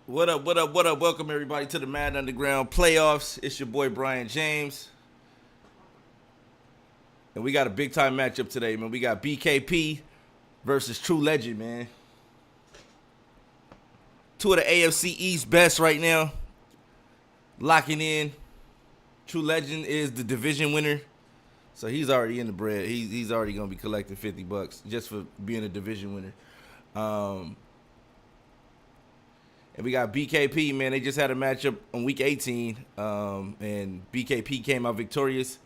What up, what up, what up? Welcome everybody to the Madden Underground Playoffs. It's your boy Brian James. And we got a big time matchup today, man. We got BKP versus True Legend, man. Two of the AFC East best right now. Locking in. True Legend is the division winner. So he's already in the bread. He's already going to be collecting $50 just for being a division winner. And we got BKP, man. They just had a matchup on week 18, and BKP came out victorious.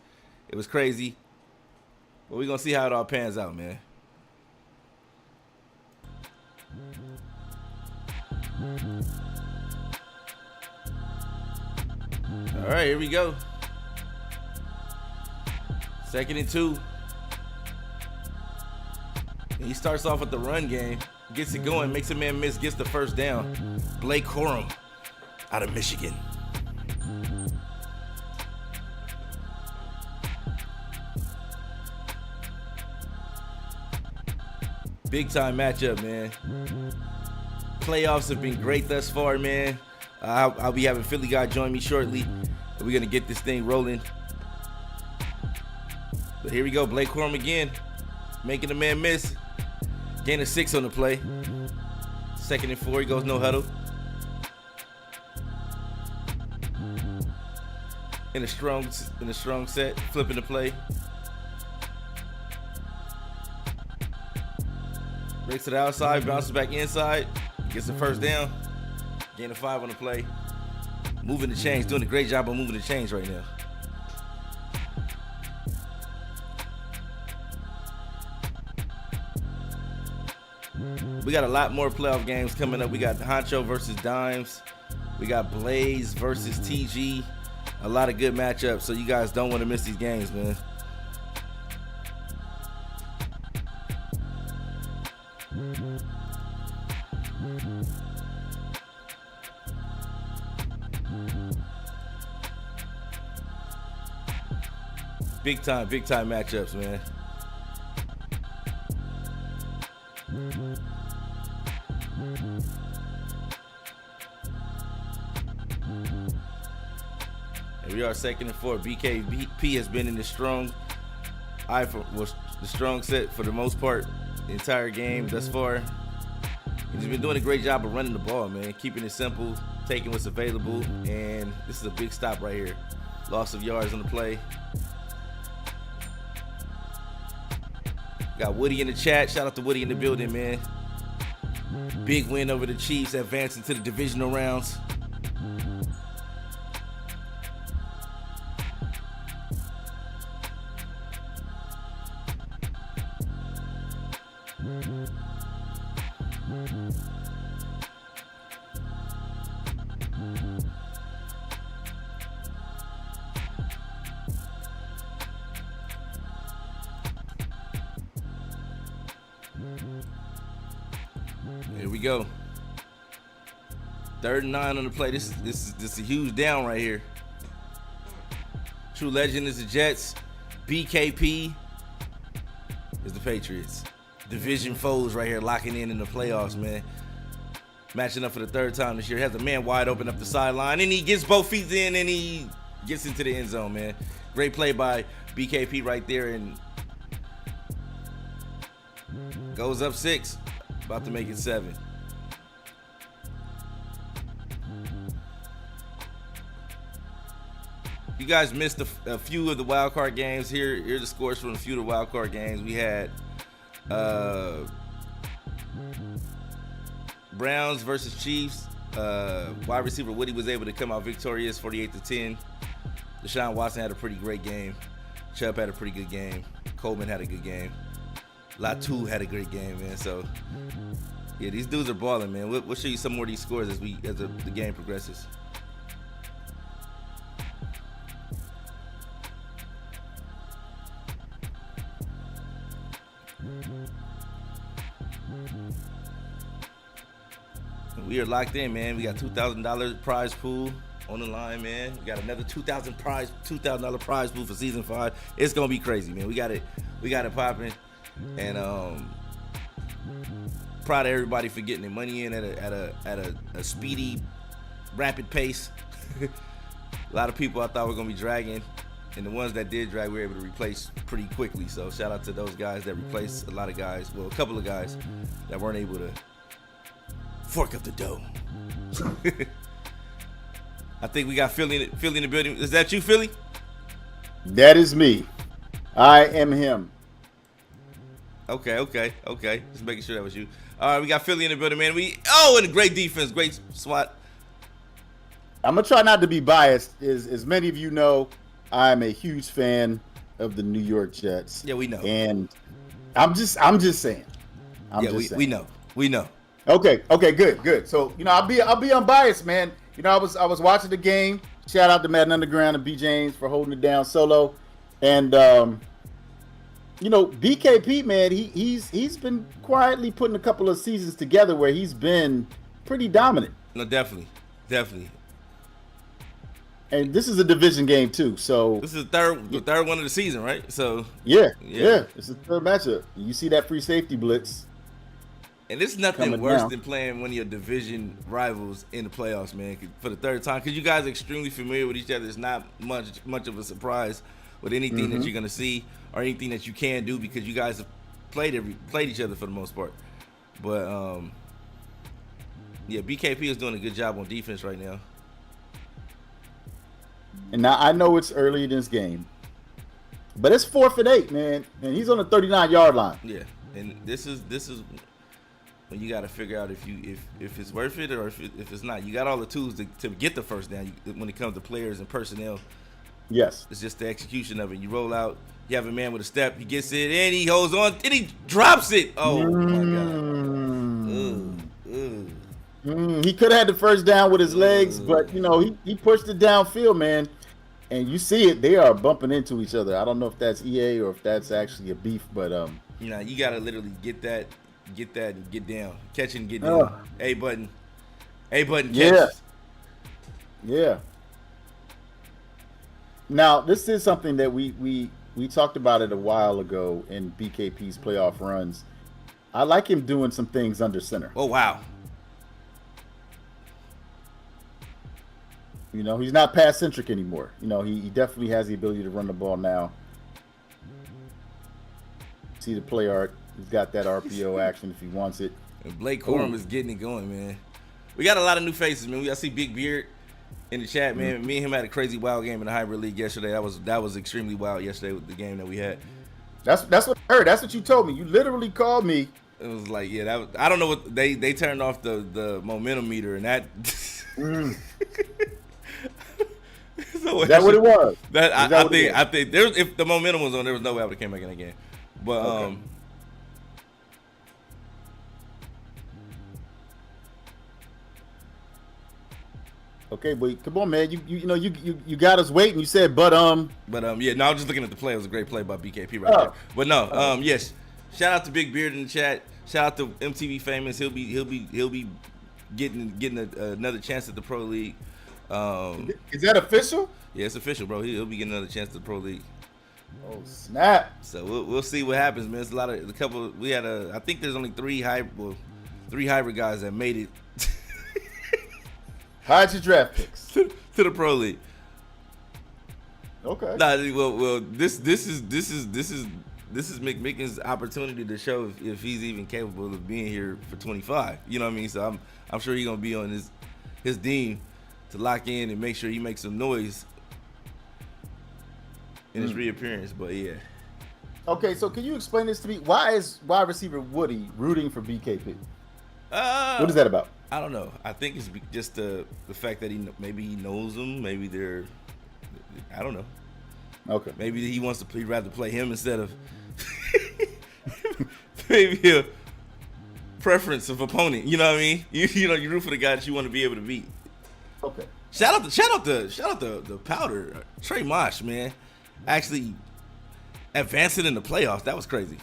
It was crazy. But we're going to see how it all pans out, man. All right, here we go. 2nd and 2. And he starts off with the run game. Gets it going, makes a man miss, gets the first down. Blake Corum out of Michigan. Big time matchup, man. Playoffs have been great thus far, man. I'll be having Philly guy join me shortly. We're going to get this thing rolling. But here we go, Blake Corum again. Making a man miss. Gain of 6 on the play. 2nd and 4, he goes no huddle. In a strong set, flipping the play. Breaks to the outside, bounces back inside, gets the first down. Gain of 5 on the play. Moving the chains, doing a great job of moving the chains right now. We got a lot more playoff games coming up. We got Honcho versus Dimes. We got Blaze versus TG. A lot of good matchups, so you guys don't want to miss these games, man. Big time matchups, man. And we are 2nd and 4. BKP has been in the strong set for the most part the entire game thus far. He's been doing a great job of running the ball, man. Keeping it simple, taking what's available, and this is a big stop right here. Loss of yards on the play. Got Woody in the chat. Shout out to Woody in the building, man. Big win over the Chiefs, advancing to the divisional rounds. Here we go. 3rd and 9 on the play. This is a huge down right here. True Legend is the Jets. BKP is the Patriots. Division foes right here locking in the playoffs, man. matching up for the third time this year. Has a man wide open up the sideline, and he gets both feet in, and he gets into the end zone, man. Great play by BKP right there, and goes up 6, about to make it 7. You guys missed a few of the wild card games. Here's the scores from a few of the wild card games. We had Browns versus Chiefs. Wide receiver Woody was able to come out victorious, 48-10. Deshaun Watson had a pretty great game. Chubb had a pretty good game. Coleman had a good game. Latu had a great game, man. So, yeah, these dudes are balling, man. We'll show you some more of these scores as the game progresses. We are locked in, man. We got $2,000 prize pool on the line, man. We got another $2,000 prize pool for season 5. It's gonna be crazy, man. We got it popping, and proud of everybody for getting their money in at a speedy, rapid pace. A lot of people I thought were gonna be dragging, and the ones that did drag, we were able to replace pretty quickly. So shout out to those guys that replaced a lot of guys. Well, a couple of guys that weren't able to fork up the dough. I think we got Philly in the building. Is that you, Philly? That is me. I am him. Okay. Just making sure that was you. All right, we got Philly in the building, man. And a great defense, great SWAT. I'm gonna try not to be biased. As many of you know, I'm a huge fan of the New York Jets. Yeah, we know. And I'm just saying. We know. Okay, good. So, I'll be unbiased, man. I was watching the game. Shout out to Madden Underground and B James for holding it down solo. And BKP, man, he's been quietly putting a couple of seasons together where he's been pretty dominant. No, definitely. And this is a division game too, so this is the third one of the season, right? So yeah, it's the third matchup. You see that free safety blitz. And it's nothing worse than playing one of your division rivals in the playoffs, man, for the third time. Because you guys are extremely familiar with each other. It's not much of a surprise with anything that you're going to see or anything that you can do because you guys have played each other for the most part. But, BKP is doing a good job on defense right now. And now I know it's early in this game, but it's 4th and 8, man. And he's on the 39-yard line. Yeah, and this is when you got to figure out if it's worth it or if it's not. You got all the tools to get the first down when it comes to players and personnel. Yes. It's just the execution of it. You roll out, you have a man with a step, he gets it, and he holds on, and he drops it. Oh, my God. He could have had the first down with his legs, but, he pushed it downfield, man. And you see it, they are bumping into each other. I don't know if that's EA or if that's actually a beef, but you got to literally get that and get down. Catch it and get down. A button catch. Yeah. Now, this is something that we talked about it a while ago in BKP's playoff runs. I like him doing some things under center. Oh, wow. He's not pass-centric anymore. He definitely has the ability to run the ball now. See the play art. He's got that RPO action if he wants it. And Blake Corum is getting it going, man. We got a lot of new faces, man. I see Big Beard in the chat, man. Me and him had a crazy wild game in the hybrid league yesterday. That was extremely wild yesterday with the game that we had. That's what I heard. That's what you told me. You literally called me. It was like, I don't know what they turned off the momentum meter and that. So is that what it was? I think if the momentum was on, there was no way I would have came back in that game. But okay, but come on, man. You got us waiting. You said, but I was just looking at the play. It was a great play by BKP right there. But no, yes. Shout out to Big Beard in the chat. Shout out to MTV Famous. He'll be getting another chance at the Pro League. Is that official? Yeah, it's official, bro. He'll be getting another chance at the Pro League. Oh snap! So we'll see what happens, man. It's I think there's only three hybrid guys that made it Hide your draft picks. to the pro league. Okay. Nah, well, this is McMickens' opportunity to show if he's even capable of being here for 25. You know what I mean? So I'm sure he's gonna be on his team to lock in and make sure he makes some noise in his reappearance. But yeah. Okay, so can you explain this to me? Why is wide receiver Woody rooting for BKP? What is that about? I don't know. I think it's just the fact that maybe he knows them. Maybe they're, I don't know. Okay. Maybe he'd rather play him instead of maybe a preference of opponent. You know what I mean? You know, you root for the guy that you want to be able to beat. Okay. Shout out the powder Trey Mosh, man. Actually advancing in the playoffs. That was crazy.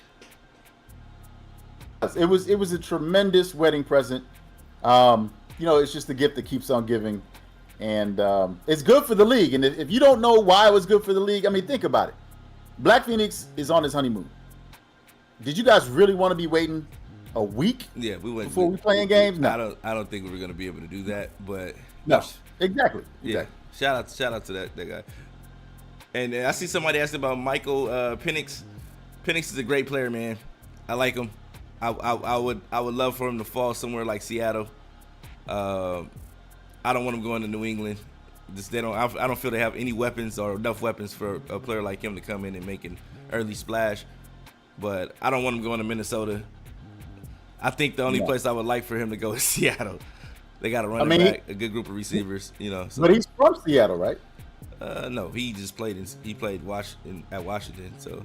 It was a tremendous wedding present. It's just the gift that keeps on giving. And it's good for the league. And if you don't know why it was good for the league, I mean, think about it. Black Phoenix is on his honeymoon. Did you guys really want to be waiting a week? Yeah, we went before we playing games. No, I don't think we were going to be able to do that. But no, exactly. Yeah, shout out to that guy. And I see somebody asking about Michael Penix. Penix is a great player, man. I like him. I would love for him to fall somewhere like Seattle. I don't want him going to New England. I don't feel they have any weapons or enough weapons for a player like him to come in and make an early splash. But I don't want him going to Minnesota. I think the only place I would like for him to go is Seattle. They got a running back, a good group of receivers, you know. So. But he's from Seattle, right? No, he just played at Washington. So.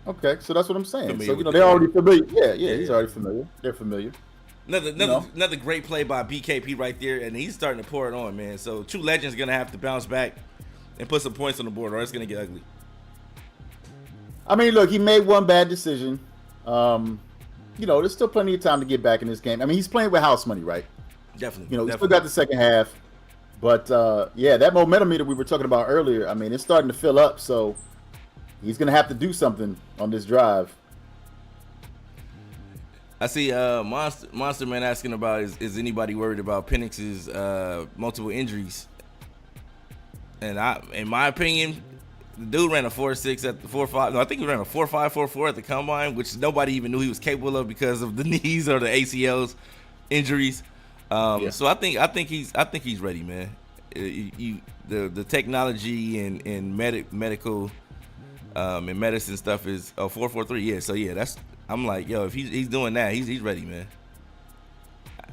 Okay, so that's what I'm saying. Familiar so they're already familiar. Yeah, he's already familiar. They're familiar. Another great play by BKP right there, and he's starting to pour it on, man. So True Legend's gonna have to bounce back and put some points on the board, or it's gonna get ugly. I mean, look, he made one bad decision. There's still plenty of time to get back in this game. I mean, he's playing with house money, right? Definitely. He still got the second half. But, that momentum meter we were talking about earlier, I mean, it's starting to fill up. So he's going to have to do something on this drive. I see Monster Man asking about is anybody worried about Penix's multiple injuries? And in my opinion, the dude ran a 4.6 at the 4.5. No, I think he ran a 4.5, 4.4 at the combine, which nobody even knew he was capable of because of the knees or the ACLs injuries. So I think he's ready, man. The technology and medical and medicine stuff is 4.43. Yeah, so yeah, I'm like, yo, if he's doing that, he's ready, man. As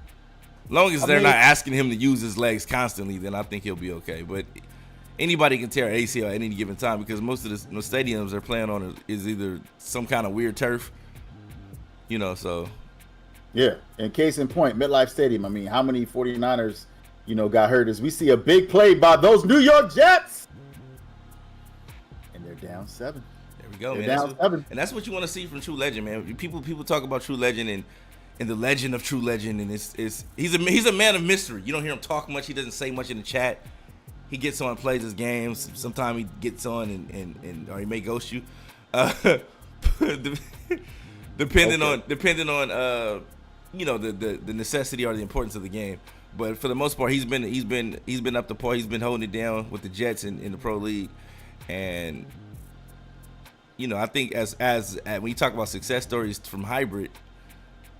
long as they're not asking him to use his legs constantly, then I think he'll be okay. But anybody can tear ACL at any given time because most of the stadiums they're playing on is either some kind of weird turf, so. Yeah, and case in point, MetLife Stadium. I mean, how many 49ers, got hurt as we see a big play by those New York Jets. And they're down 7. There we go, they're man. Down 7. And that's what you want to see from True Legend, man. People talk about True Legend and the legend of True Legend, and he's a man of mystery. You don't hear him talk much. He doesn't say much in the chat. He gets on, plays his games. Sometimes he gets on and or he may ghost you. Depending on the necessity or the importance of the game. But for the most part, he's been up to par. He's been holding it down with the Jets in the pro league, and I think as when you talk about success stories from hybrid,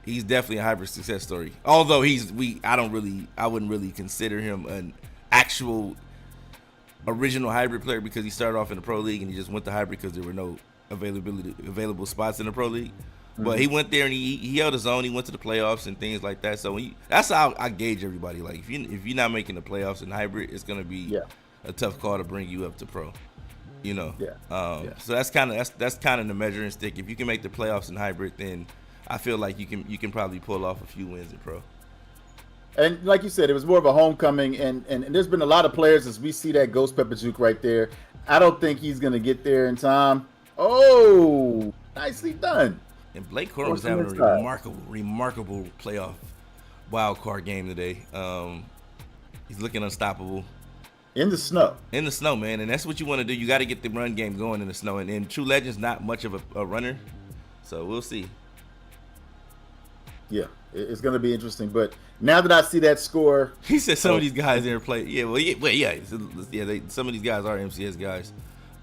he's definitely a hybrid success story. Although I wouldn't really consider him an actual original hybrid player because he started off in the pro league and he just went to hybrid because there were no available spots in the pro league. But he went there and he held his own. He went to the playoffs and things like that. So that's how I gauge everybody. Like if you're not making the playoffs in hybrid, it's gonna be a tough call to bring you up to pro. So that's kind of the measuring stick. If you can make the playoffs in hybrid, then I feel like you can probably pull off a few wins in pro. And like you said, it was more of a homecoming, and there's been a lot of players as we see that Ghost Pepper Juke right there. I don't think he's gonna get there in time. Oh, nicely done. And Blake Corum was having a remarkable playoff wild card game today. He's looking unstoppable. In the snow, man, and that's what you want to do. You got to get the run game going in the snow, and True Legend's not much of a runner, so we'll see. Yeah, it's going to be interesting. But now that I see that score, He said some of these guys there play. Yeah, some of these guys are MCS guys.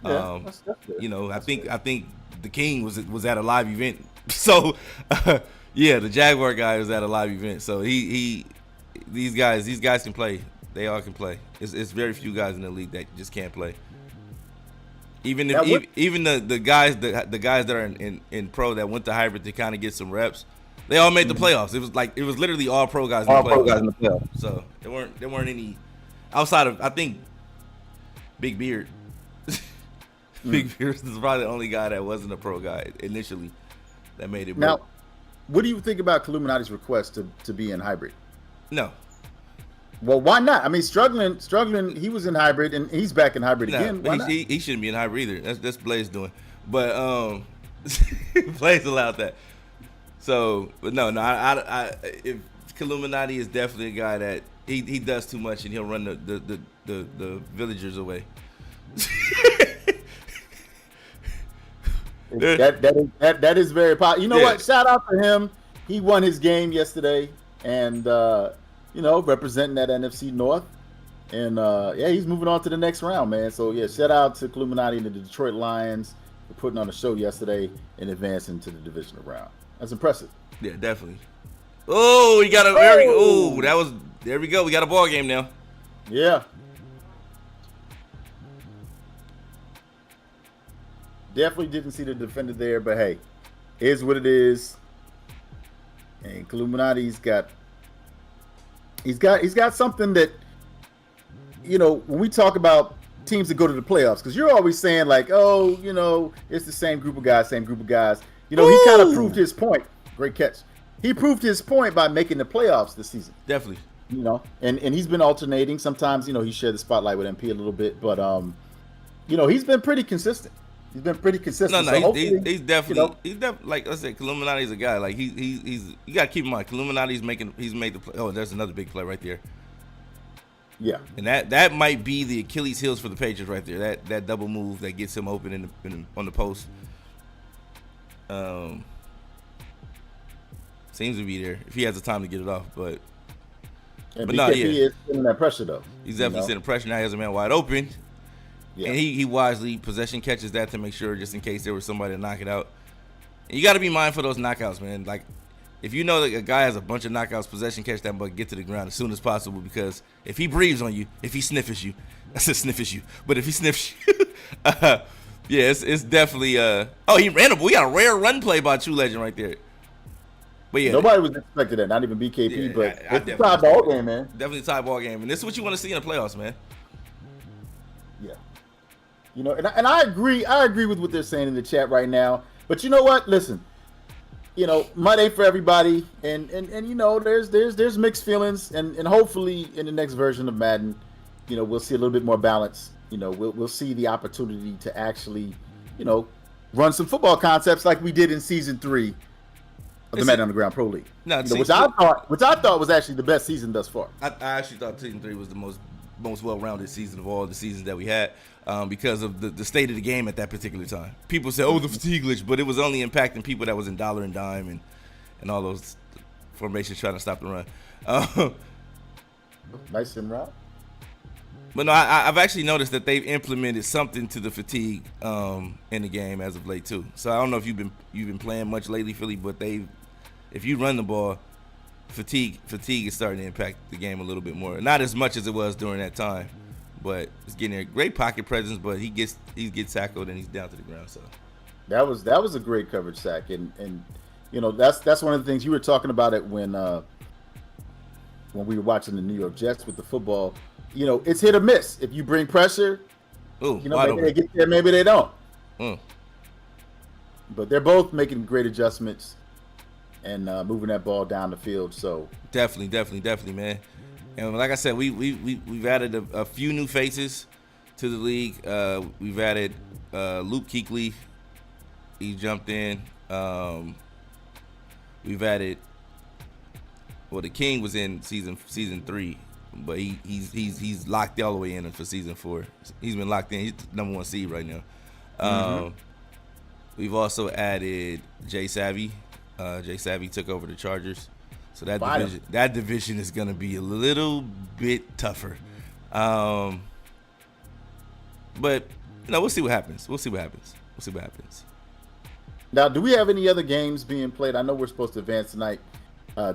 yeah, that's good. You know, I That's think good. I think the King was at a live event. So, yeah, the Jaguar guy was at a live event. So these guys can play. They all can play. It's very few guys in the league that just can't play. Even Now, if even the guys the guys that are in pro that went to hybrid to kind of get some reps, they all made the playoffs. It was literally all pro guys in the playoffs. So there weren't any outside of, I think, Big Beard. Big Beard is probably the only guy that wasn't a pro guy initially that made it. Now, what do you think about Illuminati's request to be in hybrid? No. Well, why not? I mean, struggling. He was in hybrid, and he's back in hybrid No, again. Why not? he shouldn't be in hybrid either. That's Blaze doing. But Blaze allowed that. So, but no, I if Illuminati is definitely a guy that he does too much and he'll run the villagers away. That is very popular. You know Yeah. what? Shout out to him. He won his game yesterday, and representing that NFC North. And he's moving on to the next round, man. So yeah, shout out to Illuminati and the Detroit Lions for putting on a show yesterday and advancing to the divisional round. That's impressive. Yeah, definitely. Oh, we got a there we go. We got a ball game now. Yeah. Definitely didn't see the defender there, but hey, is what it is. And Illuminati's got something that, when we talk about teams that go to the playoffs, because you're always saying like, oh, it's the same group of guys. He kind of proved his point. Great catch. He proved his point by making the playoffs this season. Definitely. And he's been alternating. Sometimes, he shared the spotlight with MP a little bit, but he's been pretty consistent. He's been pretty consistent. No, he's definitely like I said, Illuminati's a guy. Like he's you gotta keep in mind, Illuminati's made the play. Oh, there's another big play right there. Yeah, and that might be the Achilles heels for the Patriots right there. That double move that gets him open on the post. Seems to be there if he has the time to get it off, but he is sending that pressure though. He's definitely sending pressure. Now he has a man wide open. Yeah. And he wisely possession catches that to make sure, just in case there was somebody to knock it out. And you got to be mindful of those knockouts, man. Like, if you know that a guy has a bunch of knockouts, possession catch that, but get to the ground as soon as possible, because if he breathes on you, if he sniffs you, I said sniffs you, but if he sniffs you, it's definitely. He ran we got a rare run play by True Legend right there. But yeah, nobody was expecting that, not even BKP. But it's a tie ball game, man. Definitely a tie ball game, and this is what you want to see in the playoffs, man. Yeah. And I agree. I agree with what they're saying in the chat right now. But you know what? Listen, mud ain't for everybody, and there's mixed feelings, and hopefully in the next version of Madden, we'll see a little bit more balance. We'll see the opportunity to actually, run some football concepts like we did in season 3 of the Madden Underground Pro League. No, which I thought was actually the best season thus far. I actually thought season 3 was the most well-rounded season of all the seasons that we had, because of the state of the game at that particular time. People say, the fatigue glitch, but it was only impacting people that was in dollar and dime and all those formations trying to stop the run. Nice and route. But no, I've actually noticed that they've implemented something to the fatigue in the game as of late too. So I don't know if you've been playing much lately, Philly, but if you run the ball, fatigue is starting to impact the game a little bit more. Not as much as it was during that time, but it's getting a great pocket presence. But he gets tackled and he's down to the ground. So that was a great coverage sack, and that's one of the things you were talking about it when we were watching the New York Jets with the football. It's hit or miss. If you bring pressure, maybe they get there, maybe they don't. But they're both making great adjustments and moving that ball down the field. So definitely, man. And like I said, we've added a few new faces to the league. We've added Luke Kuechly. He jumped in. We've added. Well, the King was in season 3, but he's locked all the way in for season 4. He's been locked in. He's the number 1 seed right now. We've also added Jay Savvy. Jay Savvy took over the Chargers. So that division is going to be a little bit tougher. But we'll see what happens. Now, do we have any other games being played? I know we're supposed to advance tonight.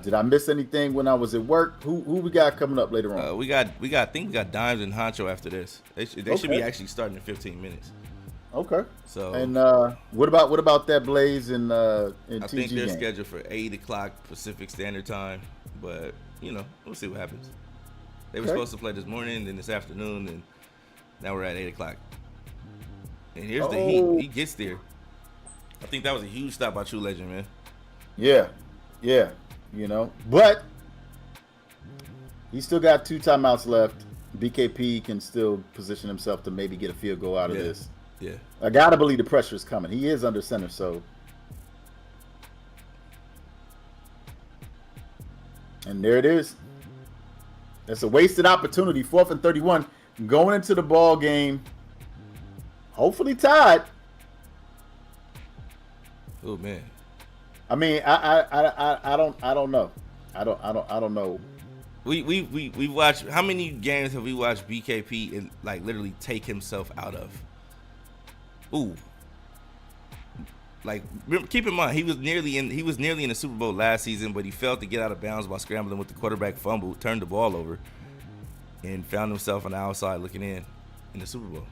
Did I miss anything when I was at work? Who we got coming up later on? I think we got Dimes and Honcho after this. They should be actually starting in 15 minutes. Okay. So and what about that Blaze and TG I think they're game? scheduled for 8:00 Pacific Standard Time, but we'll see what happens. They were supposed to play this morning, then this afternoon, and now we're at 8:00. And here's the Heat. He gets there. I think that was a huge stop by True Legend, man. Yeah. But he still got 2 timeouts left. BKP can still position himself to maybe get a field goal out of this. Yeah. I gotta believe the pressure is coming. He is under center, so. And there it is. It's a wasted opportunity. 4th and 31, going into the ball game. Hopefully tied. Oh man. I mean, I don't know. I don't know. We watched, how many games have we watched BKP and literally take himself out of? Ooh. Keep in mind he was nearly in the Super Bowl last season, but he failed to get out of bounds while scrambling with the quarterback fumble, turned the ball over, and found himself on the outside looking in the Super Bowl.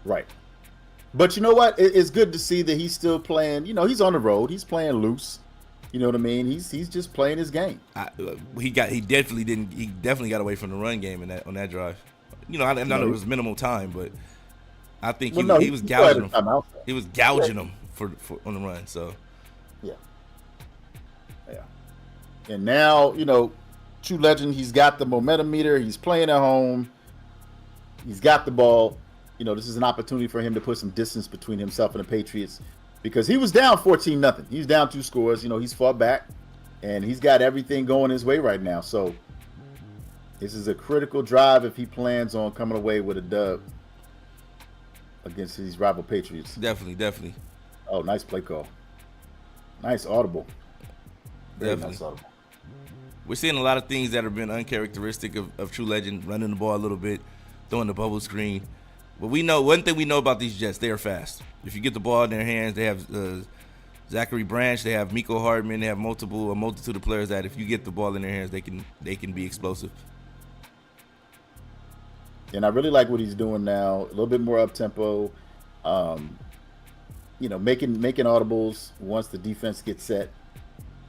Right. But you know what? It's good to see that he's still playing. He's on the road. He's playing loose. You know what I mean? He's just playing his game. He definitely got away from the run game on that drive. I know it was minimal time, but I think he was gouging him. He was gouging him for on the run. So yeah. And now True Legend. He's got the momentum meter. He's playing at home. He's got the ball. This is an opportunity for him to put some distance between himself and the Patriots, because he was down 14-0. He's down 2 scores. He's fought back, and he's got everything going his way right now. So this is a critical drive if he plans on coming away with a dub against these rival Patriots. Definitely. Oh, nice play call. Nice audible. Very Definitely. nice audible. We're seeing a lot of things that have been uncharacteristic of True Legend, running the ball a little bit, throwing the bubble screen. But one thing we know about these Jets, they are fast. If you get the ball in their hands, they have Zachary Branch, they have Miko Hardman, they have a multitude of players that if you get the ball in their hands, they can be explosive. And I really like what he's doing now. A little bit more up tempo. Making audibles once the defense gets set.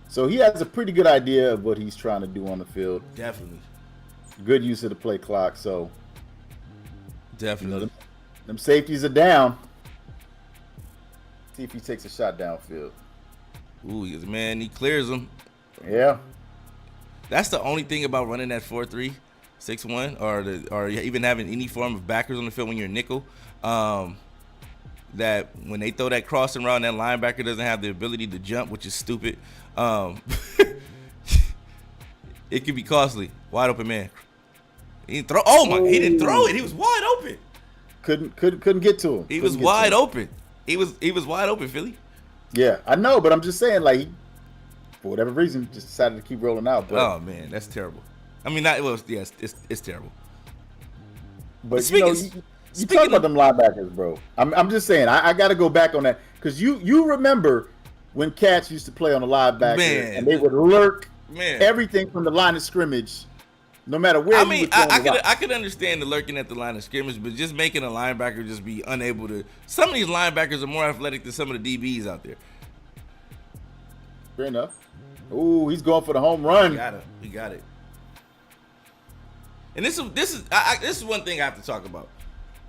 So he has a pretty good idea of what he's trying to do on the field. Definitely. Good use of the play clock. So definitely. Them safeties are down. See if he takes a shot downfield. Ooh, man, he clears them. Yeah. That's the only thing about running that 4-3, 6-1, or even having any form of backers on the field when you're nickel. That when they throw that crossing route, that linebacker doesn't have the ability to jump, which is stupid. It could be costly. Wide open man. He didn't throw. He didn't throw it. He was wide open. Couldn't get to him. He was wide open. He was wide open, Philly. Yeah, I know, but I'm just saying, for whatever reason, just decided to keep rolling out. But, oh man, that's terrible. I mean, it's terrible. But you talk about them linebackers, bro. I'm just saying, I got to go back on that, because you remember when cats used to play on the linebacker, and they would lurk everything from the line of scrimmage. No matter where. I could understand the lurking at the line of scrimmage, but just making a linebacker just be unable to. Some of these linebackers are more athletic than some of the DBs out there. Fair enough. Ooh, he's going for the home run. He got it. And this is one thing I have to talk about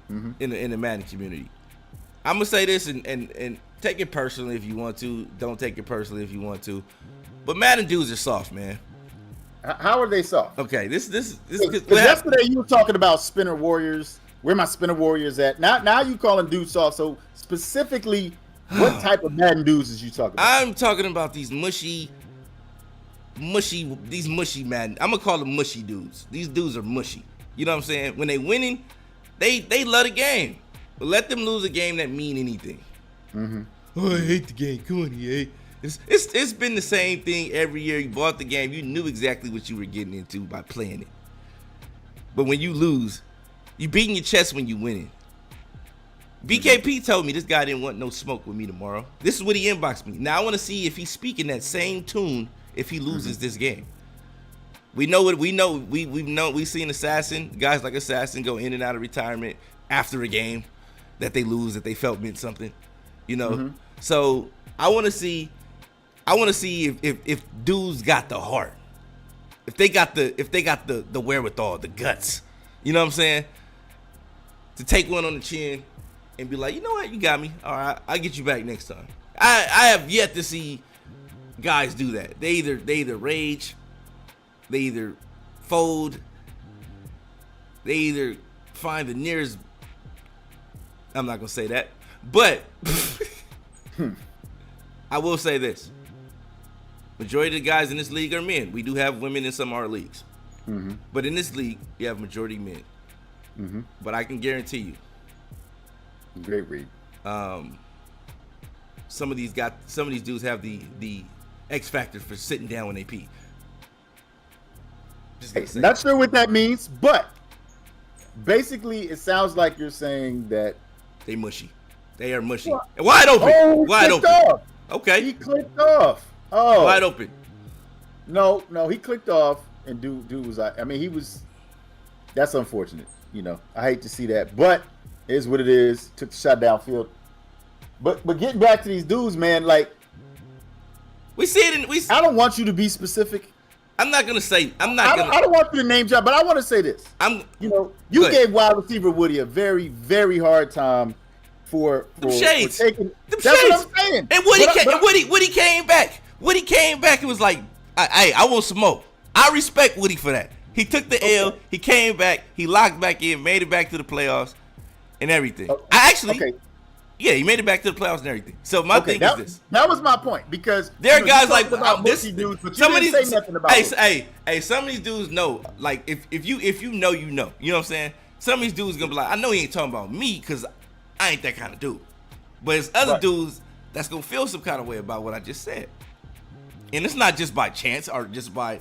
in the Madden community. I'm gonna say this and take it personally if you want to. Don't take it personally if you want to. But Madden dudes are soft, man. How are they soft? Okay, this yesterday you were talking about spinner warriors. Where my spinner warriors at? Now you calling dudes soft. So specifically, what type of Madden dudes is you talking about? I'm talking about these mushy Madden. I'm gonna call them mushy dudes. These dudes are mushy. You know what I'm saying? When they winning, they love the game. But let them lose a game that mean anything. Mm-hmm. Oh, I hate the game. Come on, EA. It's been the same thing every year. You bought the game, you knew exactly what you were getting into by playing it. But when you lose, you beating your chest when you winning. BKP told me this guy didn't want no smoke with me tomorrow. This is what he inboxed me. Now I want to see if he's speaking that same tune if he loses this game. We know what we know. We've seen Assassin, guys like Assassin go in and out of retirement after a game that they lose that they felt meant something. You know? So I want to see if dudes got the heart. If they got the wherewithal, the guts. You know what I'm saying? To take one on the chin and be like, you know what, you got me. All right, I'll get you back next time. I have yet to see guys do that. They either rage, they either fold, they either find the nearest. I'm not gonna say that, but I will say this: majority of the guys in this league are men. We do have women in some of our leagues, but in this league, you have majority men. But I can guarantee you, great read. Some of these dudes have the X factor for sitting down when they pee. Not sure what that means, but basically, it sounds like you're saying that they mushy. They are mushy. Wide open. Wide open. Off. Okay. He clicked off. Oh. Wide open. No, he clicked off, and dude was. I mean, he was. That's unfortunate. You know, I hate to see that, but it is what it is. Took the shot downfield. But getting back to these dudes, man, like we see it. I don't want you to be specific. I'm not gonna say. I don't want you to name drop, but I want to say this. You gave wide receiver Woody a very, very hard time for shades. Taking. Them That's shades. what I'm saying. And Woody came back. Woody came back and was like, I want smoke. I respect Woody for that. He took the L. He came back. He locked back in, made it back to the playoffs, and everything. Yeah, he made it back to the playoffs and everything. So my thing is this. That was my point because there are guys like this dudes, but you didn't say nothing about hey, some of these dudes know. Like if you know, you know. You know what I'm saying? Some of these dudes gonna be like, I know he ain't talking about me because I ain't that kind of dude. But it's other dudes that's gonna feel some kind of way about what I just said. And it's not just by chance or just by,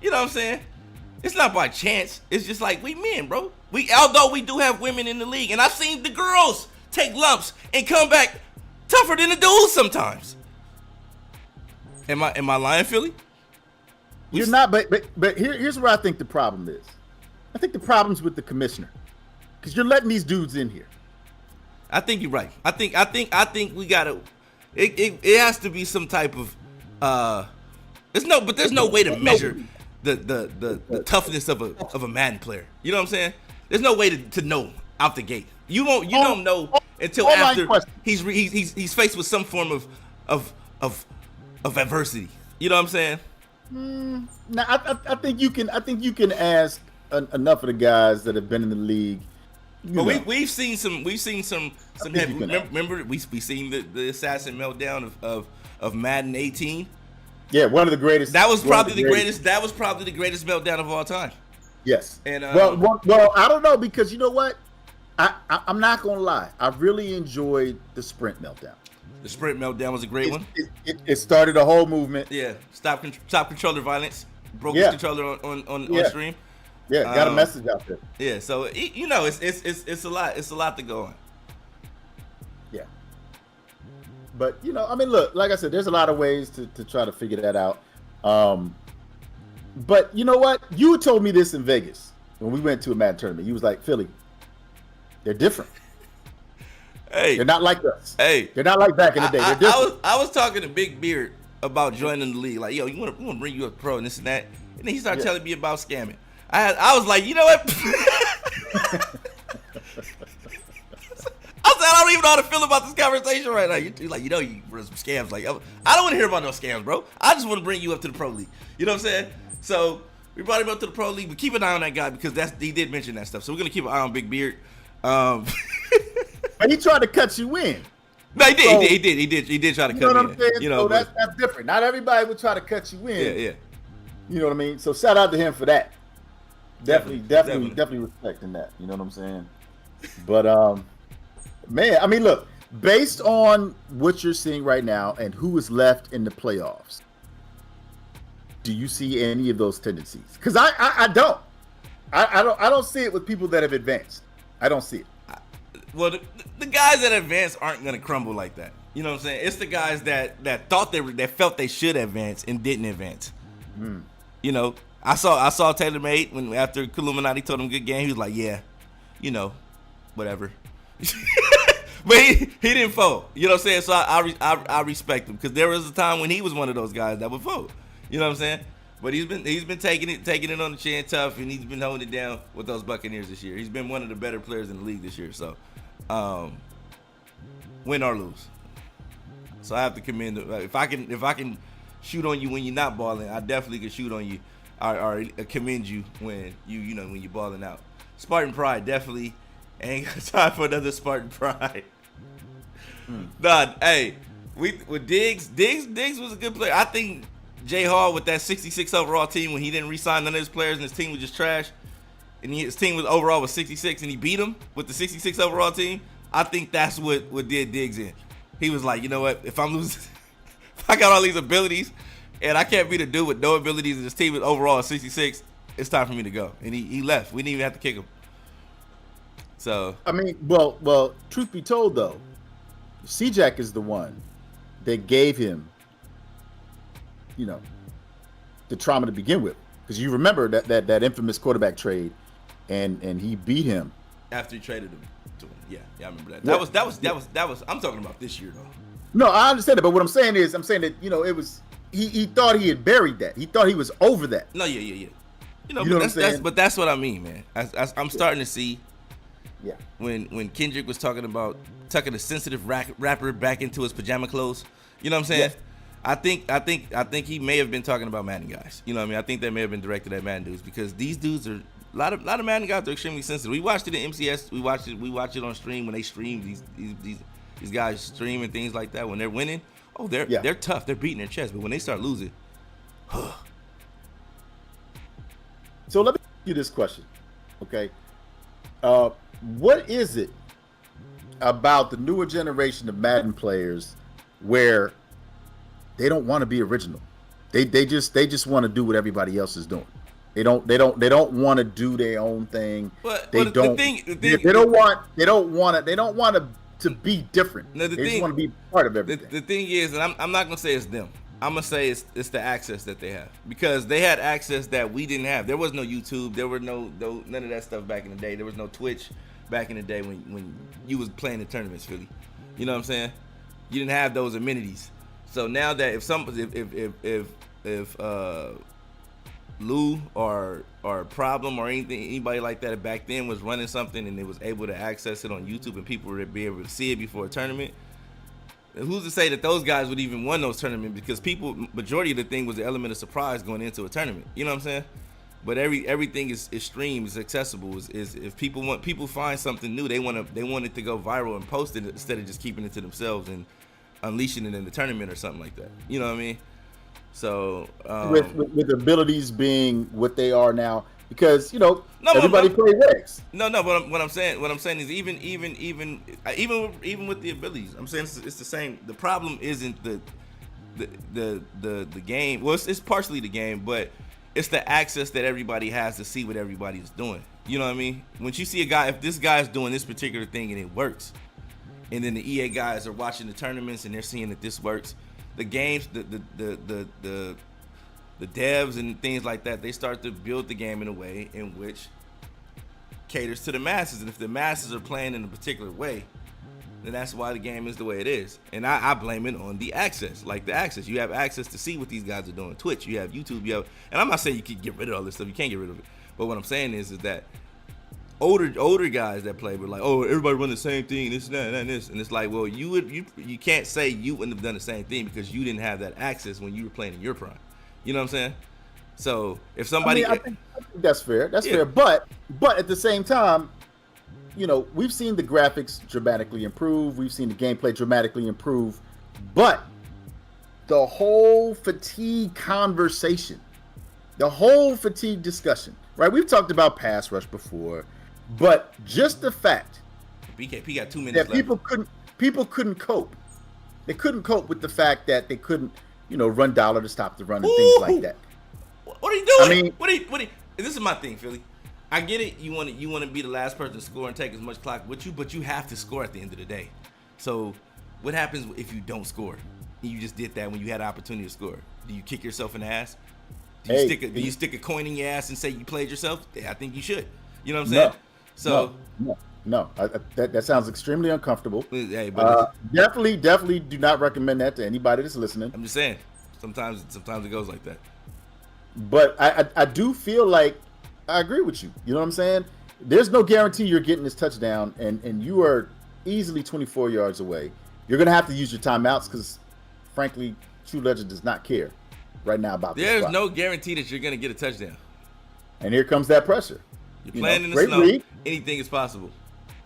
you know what I'm saying? It's not by chance. It's just like we men, bro. Although we do have women in the league, and I've seen the girls take lumps and come back tougher than the dudes sometimes. Am I lying, Philly? You're not, but here's where I think the problem is. I think the problem's with the commissioner because you're letting these dudes in here. I think you're right. I think we gotta. It has to be some type of. There's no way to measure the toughness of a Madden player. You know what I'm saying? There's no way to know out the gate. You don't know until after he's faced with some form of adversity. You know what I'm saying? Now I think you can ask enough of the guys that have been in the league. But we've seen some heavy. Remember we seen the assassin meltdown of Madden 18. Yeah, one of the greatest. That was probably the greatest. That was probably the greatest meltdown of all time. Yes. And well, I don't know because you know what? I'm not gonna lie. I really enjoyed the sprint meltdown. The sprint meltdown was a great one. It started a whole movement. Yeah. Stop controller violence. Broke his controller on stream. Yeah, got a message out there. Yeah. So you know it's a lot. It's a lot to go on. Yeah. But you know, I mean, look, like I said, there's a lot of ways to try to figure that out. But you know what? You told me this in Vegas when we went to a Madden tournament. You was like, Philly, they're different. Hey, they're not like us. Hey, they're not like back in the day. They're different. I was talking to Big Beard about joining the league. Like, yo, we want to bring you up pro and this and that. And then he started telling me about scamming. I was like, you know what? I don't even know how to feel about this conversation right now. You're like, you know, you run some scams. Like, I don't want to hear about no scams, bro. I just want to bring you up to the pro league. You know what I'm saying? So we brought him up to the pro league, but keep an eye on that guy because he did mention that stuff. So we're gonna keep an eye on Big Beard. But he tried to cut you in. No, he did try to cut me in. You know what I'm saying? You know, so that's different. Not everybody would try to cut you in. Yeah. You know what I mean? So shout out to him for that. Definitely respecting that. You know what I'm saying? But man, I mean, look, Based on what you're seeing right now and who is left in the playoffs, do you see any of those tendencies? Because I don't. I don't see it with people that have advanced. I don't see it. Well, the guys that advance aren't gonna crumble like that. You know what I'm saying? It's the guys that thought that felt they should advance and didn't advance. You know, I saw Taylor Made when after Illuminati told him good game, he was like, yeah, you know, whatever. But he didn't fold. You know what I'm saying? So I respect him because there was a time when he was one of those guys that would fold. You know what I'm saying? But he's been taking it on the chin tough, and he's been holding it down with those Buccaneers this year. He's been one of the better players in the league this year. So, win or lose. So I have to commend him. If I can shoot on you when you're not balling, I definitely can shoot on you or commend you when when you're balling out. Spartan pride definitely ain't got time for another Spartan pride. Nah, hey, with Diggs was a good player. I think Jay Hall with that 66 overall team when he didn't re-sign none of his players and his team was just trash, and his team was overall was 66 and he beat him with the 66 overall team. I think that's what did Diggs in. He was like, you know what? If I'm losing, if I got all these abilities and I can't beat a dude with no abilities and his team is overall 66, it's time for me to go. And he left. We didn't even have to kick him. So I mean, well, truth be told though, C-Jack is the one that gave him, the trauma to begin with. Because you remember that infamous quarterback trade, and he beat him after he traded him to him. Yeah, I remember that. That was. I'm talking about this year though. No, I understand it, but what I'm saying that it was he thought he had buried that. He thought he was over that. No, yeah. You know what I'm saying? But that's what I mean, man. I'm starting to see. Yeah. When Kendrick was talking about tucking a sensitive rapper back into his pajama clothes, you know what I'm saying? Yeah. I think he may have been talking about Madden guys. You know what I mean? I think that may have been directed at Madden dudes because these dudes are a lot of Madden guys are extremely sensitive. We watched it in MCS. We watch it on stream when they stream these guys stream and things like that. When they're winning, they're tough. They're beating their chest. But when they start losing, So let me ask you this question, okay? What is it about the newer generation of Madden players where they don't want to be original? They just want to do what everybody else is doing. They don't want to do their own thing. They don't want to be different. No, they just want to be part of everything. The thing is, and I'm not gonna say it's them. I'm gonna say it's the access that they have because they had access that we didn't have. There was no YouTube. There were none of that stuff back in the day. There was no Twitch back in the day when you was playing the tournaments, Philly. You know what I'm saying? You didn't have those amenities. So now that if Lou or Problem or anybody like that back then was running something and it was able to access it on YouTube and people would be able to see it before a tournament, who's to say that those guys would even win those tournaments? Because majority of the thing was the element of surprise going into a tournament. You know what I'm saying? But everything is streamed, is accessible. Is if people find something new, they want it to go viral and post it instead of just keeping it to themselves and unleashing it in the tournament or something like that. You know what I mean? So with abilities being what they are now, because everybody plays X. No. What I'm saying is even with the abilities, I'm saying it's the same. The problem isn't the game. Well, it's partially the game, but it's the access that everybody has to see what everybody's doing. You know what I mean? When you see a guy, if this guy's doing this particular thing and it works, and then the EA guys are watching the tournaments and they're seeing that this works, the games, the devs and things like that, they start to build the game in a way in which caters to the masses. And if the masses are playing in a particular way, then that's why the game is the way it is. And I blame it on the access. Like the access. You have access to see what these guys are doing. Twitch, you have YouTube, and I'm not saying you can get rid of all this stuff. You can't get rid of it. But what I'm saying is that older guys that play were like, oh, everybody run the same thing, this and that and this. And it's like, well, you can't say you wouldn't have done the same thing because you didn't have that access when you were playing in your prime. You know what I'm saying? So if somebody, I think that's fair. That's fair. But at the same time, we've seen the graphics dramatically improve. We've seen the gameplay dramatically improve. But the whole fatigue conversation, the whole fatigue discussion, right? We've talked about pass rush before, but just the fact BKP got 2 minutes that people couldn't. people couldn't cope. They couldn't cope with the fact that they couldn't, run dollar to stop the run and things like that. What are you doing? I mean, what are you? This is my thing, Philly. I get it. You want to be the last person to score and take as much clock with you, but you have to score at the end of the day. So, what happens if you don't score? You just did that when you had an opportunity to score. Do you kick yourself in the ass? Do you stick a coin in your ass and say you played yourself? Yeah, I think you should. You know what I'm saying? No. That sounds extremely uncomfortable. Hey, but definitely do not recommend that to anybody that's listening. I'm just saying. Sometimes it goes like that. But I do feel like I agree with you. You know what I'm saying? There's no guarantee you're getting this touchdown, and you are easily 24 yards away. You're going to have to use your timeouts because, frankly, True Legend does not care right now about this. There's no guarantee that you're going to get a touchdown. And here comes that pressure. You're playing in the snow. Read, anything is possible.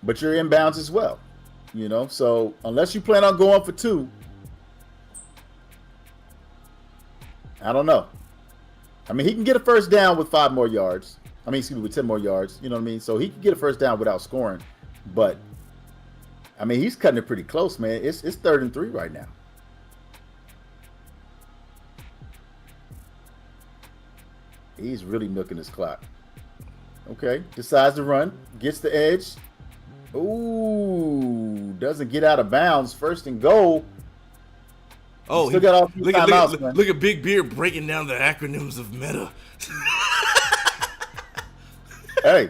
But you're inbounds as well. So unless you plan on going for 2, I don't know. I mean, he can get a first down with 5 more yards. With 10 more yards. You know what I mean? So he can get a first down without scoring. But, he's cutting it pretty close, man. It's 3rd and 3 right now. He's really milking his clock. Okay. Decides to run. Gets the edge. Ooh. Doesn't get out of bounds. 1st and goal. Oh, still got all 3 timeouts, look at Big Beard breaking down the acronyms of meta. Hey.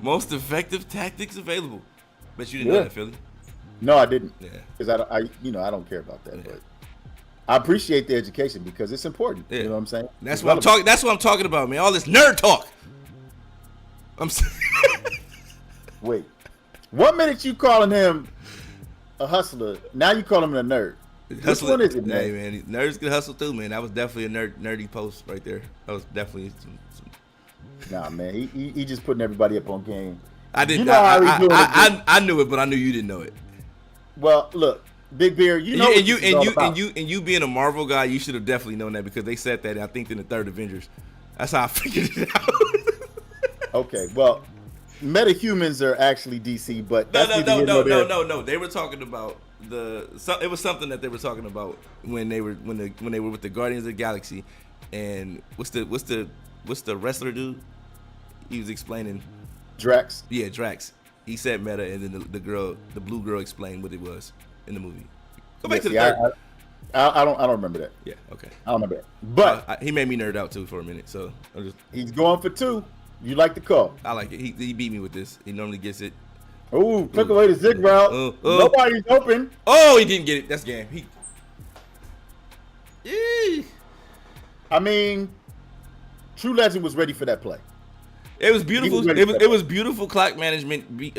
Most effective tactics available. Bet you didn't know that, Philly. No, I didn't. Yeah. Because I don't care about that, but I appreciate the education because it's important. Yeah. You know what I'm saying? That's what I'm talking. That's what I'm talking about, man. All this nerd talk. Wait. 1 minute you calling him a hustler. Now you call him a nerd. Which one is it, man? Hey, man, nerds can hustle too, man. That was definitely a nerdy post right there. That was definitely some... Nah, man. He just putting everybody up on game. I didn't. I knew it, but I knew you didn't know it. Well, look, Big Beard, you being a Marvel guy, you should have definitely known that because they said that I think in the 3rd Avengers. That's how I figured it out. Okay, well, metahumans are actually DC, but no. They were talking about it was something that they were talking about when they were with the Guardians of the Galaxy, and what's the wrestler dude? He was explaining Drax. Yeah, Drax. He said meta, and then the blue girl explained what it was in the movie. Go back to the 3rd. I don't remember that. Yeah, okay. I don't remember that. But he made me nerd out too for a minute. So he's going for 2. You like the call? I like it. He beat me with this. He normally gets it. Ooh, took away the zig route. Nobody's open. Oh, he didn't get it. That's game. True Legend was ready for that play. It was beautiful. It was beautiful clock management,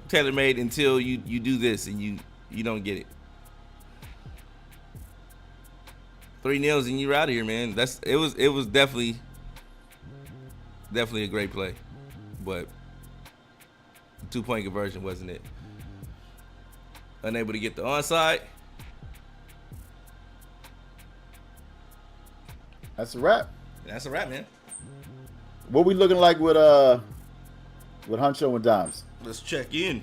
tailor made until you do this and you don't get it. 3 nails and you're out of here, man. It was definitely a great play, but the 2-point conversion wasn't it. Unable to get the onside. That's a wrap. That's a wrap, man. What we looking like with Huncho and Dimes? Let's check in.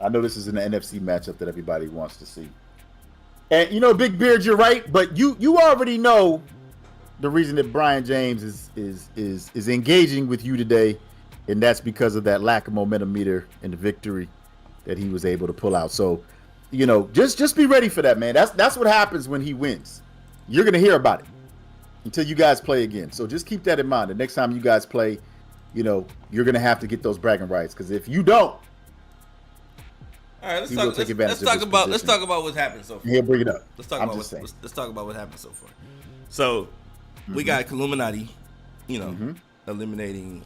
I know this is an NFC matchup that everybody wants to see. And Big Beard, you're right, but you already know the reason that Brian James is engaging with you today, and that's because of that lack of momentum meter and the victory that he was able to pull out. So, just be ready for that, man. That's what happens when he wins. You're gonna hear about it until you guys play again. So just keep that in mind. The next time you guys play, you're gonna have to get those bragging rights, because if you don't, all right, let's talk about what's happened so far. He'll bring it up. Let's talk about what happened so far. So we got Illuminati, eliminating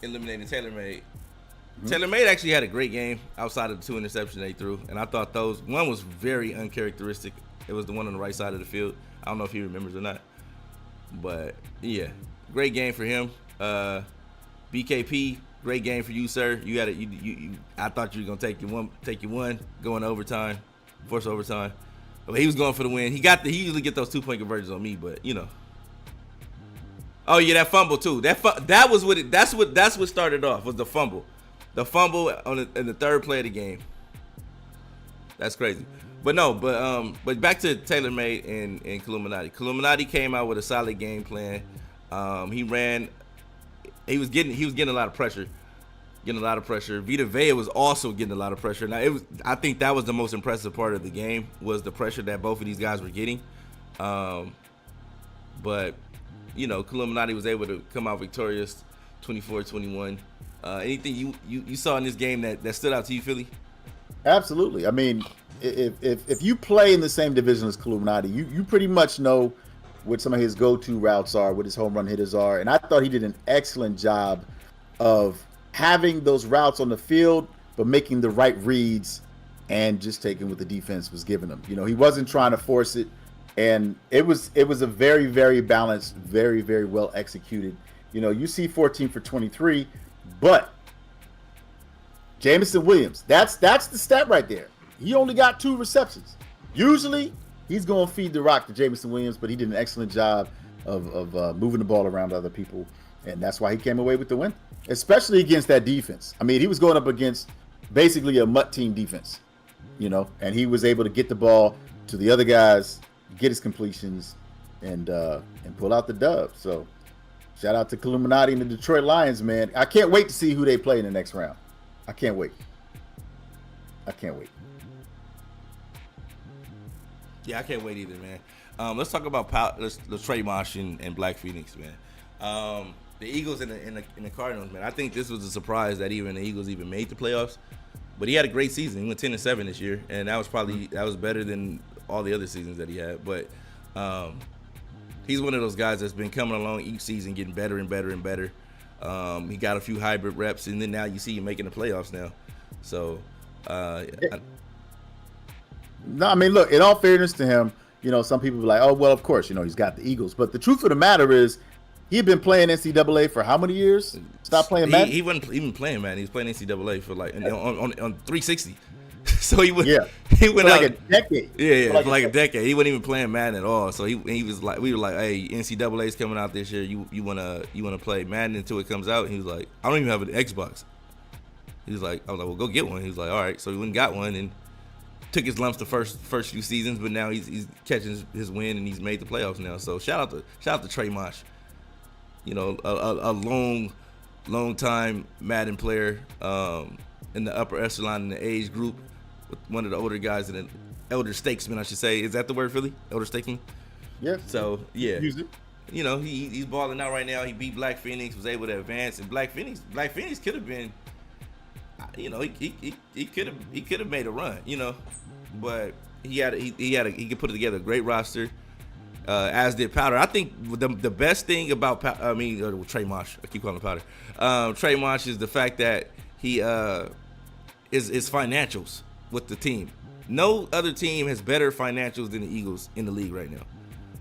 TaylorMade. TaylorMade actually had a great game outside of the 2 interceptions they threw, and I thought one was very uncharacteristic. It was the one on the right side of the field. I don't know if he remembers or not, but yeah, great game for him. BKP, great game for you, sir. You had it. I thought you were gonna take your one, going overtime, force overtime. But he was going for the win. He usually get those 2-point conversions on me, but Oh yeah, that fumble too. That was what that's what started off was the fumble. The fumble in the third play of the game. That's crazy. But no, but back to TaylorMade and Illuminati. Illuminati came out with a solid game plan. He ran. He was getting a lot of pressure. Vita Vea was also getting a lot of pressure. Now I think that was the most impressive part of the game was the pressure that both of these guys were getting. But Illuminati was able to come out victorious, 24-21. Anything you saw in this game that stood out to you, Philly? Absolutely. I mean, if you play in the same division as Illuminati, you pretty much know what some of his go-to routes are, what his home run hitters are, and I thought he did an excellent job of having those routes on the field, but making the right reads and just taking what the defense was giving him. He wasn't trying to force it, and it was a very, very balanced, very, very well executed. You see 14 for 23, but Jameson Williams, that's the stat right there. He only got 2 receptions. Usually, he's going to feed the rock to Jameson Williams, but he did an excellent job of moving the ball around other people, and that's why he came away with the win, especially against that defense. I mean, he was going up against basically a mutt team defense, and he was able to get the ball to the other guys, get his completions, and pull out the dub. So, shout out to Illuminati and the Detroit Lions, man. I can't wait to see who they play in the next round. I can't wait. Yeah, I can't wait either, man. Let's talk about the Trey Mosh and Black Phoenix, man. The Eagles and the Cardinals, man. I think this was a surprise that even the Eagles even made the playoffs. But he had a great season. He went 10-7 this year, and that was better than all the other seasons that he had. But he's one of those guys that's been coming along each season, getting better and better and better. He got a few hybrid reps, and then now you see him making the playoffs now. So, no, I mean, look, in all fairness to him, some people be like, oh, well, of course, he's got the Eagles. But the truth of the matter is he had been playing NCAA for how many years? Stop playing Madden? He wasn't even playing Madden. He was playing NCAA for like on 360. So he went for out like a decade. Yeah, for like a decade. He wasn't even playing Madden at all. So he was like, we were like, hey, NCAA's coming out this year. You wanna play Madden until it comes out? And he was like, I don't even have an Xbox. He was like, I was like, well, go get one. He was like, all right. So he went and got one and took his lumps the first few seasons, but now he's catching his win and he's made the playoffs now. So shout out to Trey Mosh. A long time Madden player in the upper echelon in the age group, with one of the older guys in the elder statesman, I should say. Is that the word, Philly? Elder statesman? Yeah. So yeah, use it. He's balling out right now. He beat Black Phoenix, was able to advance, and Black Phoenix could have been, he could have made a run, but he could put together a great roster. As did Powder. I think the best thing about Trey Mosh, I keep calling him Powder. Trey Mosh is the fact that he is financials with the team. No other team has better financials than the Eagles in the league right now.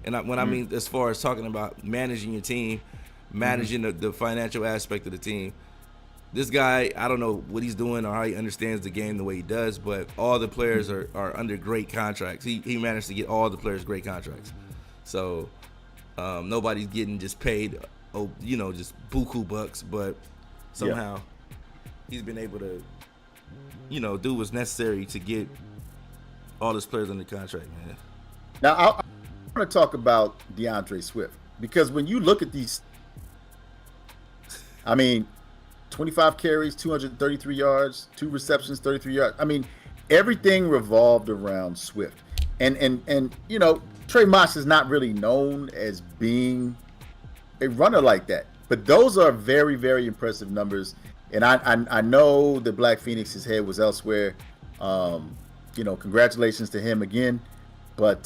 And I mean, as far as talking about managing your team, managing the financial aspect of the team, this guy, I don't know what he's doing or how he understands the game the way he does, but all the players are under great contracts. He managed to get all the players great contracts. So nobody's getting just paid, just buku bucks, but somehow he's been able to, do what's necessary to get all his players under contract, man. Now, I want to talk about DeAndre Swift, because when you look at these, 25 carries, 233 yards, 2 receptions, 33 yards. I mean, everything revolved around Swift. And Trey Mosh is not really known as being a runner like that. But those are very, very impressive numbers. And I know that Black Phoenix's head was elsewhere. Congratulations to him again. But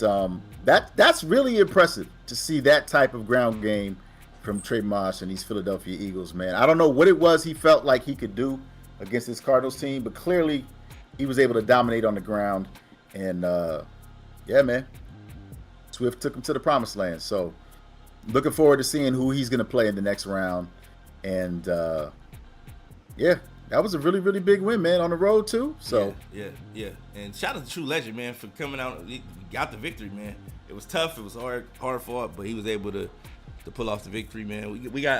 that's really impressive to see that type of ground game from Trey Mosh and these Philadelphia Eagles, man. I don't know what it was he felt like he could do against this Cardinals team, but clearly he was able to dominate on the ground. And, man, Swift took him to the promised land. So looking forward to seeing who he's going to play in the next round. And, that was a really, really big win, man, on the road, too. So Yeah. And shout out to True Legend, man, for coming out. He got the victory, man. It was tough. It was hard fought, but he was able to to pull off the victory, man. I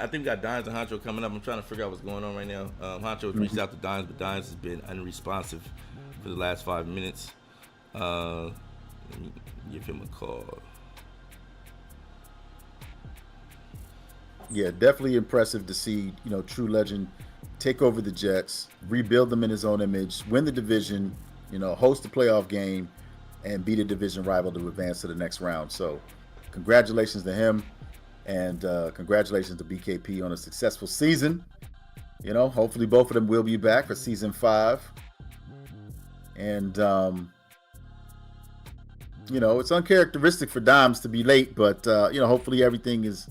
think we got Dimes and Honcho coming up. I'm trying to figure out what's going on right now. Honcho has reached out to Dimes, but Dimes has been unresponsive for the last 5 minutes. Let me give him a call. Yeah, definitely impressive to see, True Legend take over the Jets, rebuild them in his own image, win the division, host the playoff game, and beat a division rival to advance to the next round. So congratulations to him, and congratulations to BKP on a successful season. Hopefully both of them will be back for season 5. And, it's uncharacteristic for Dimes to be late, but, hopefully everything is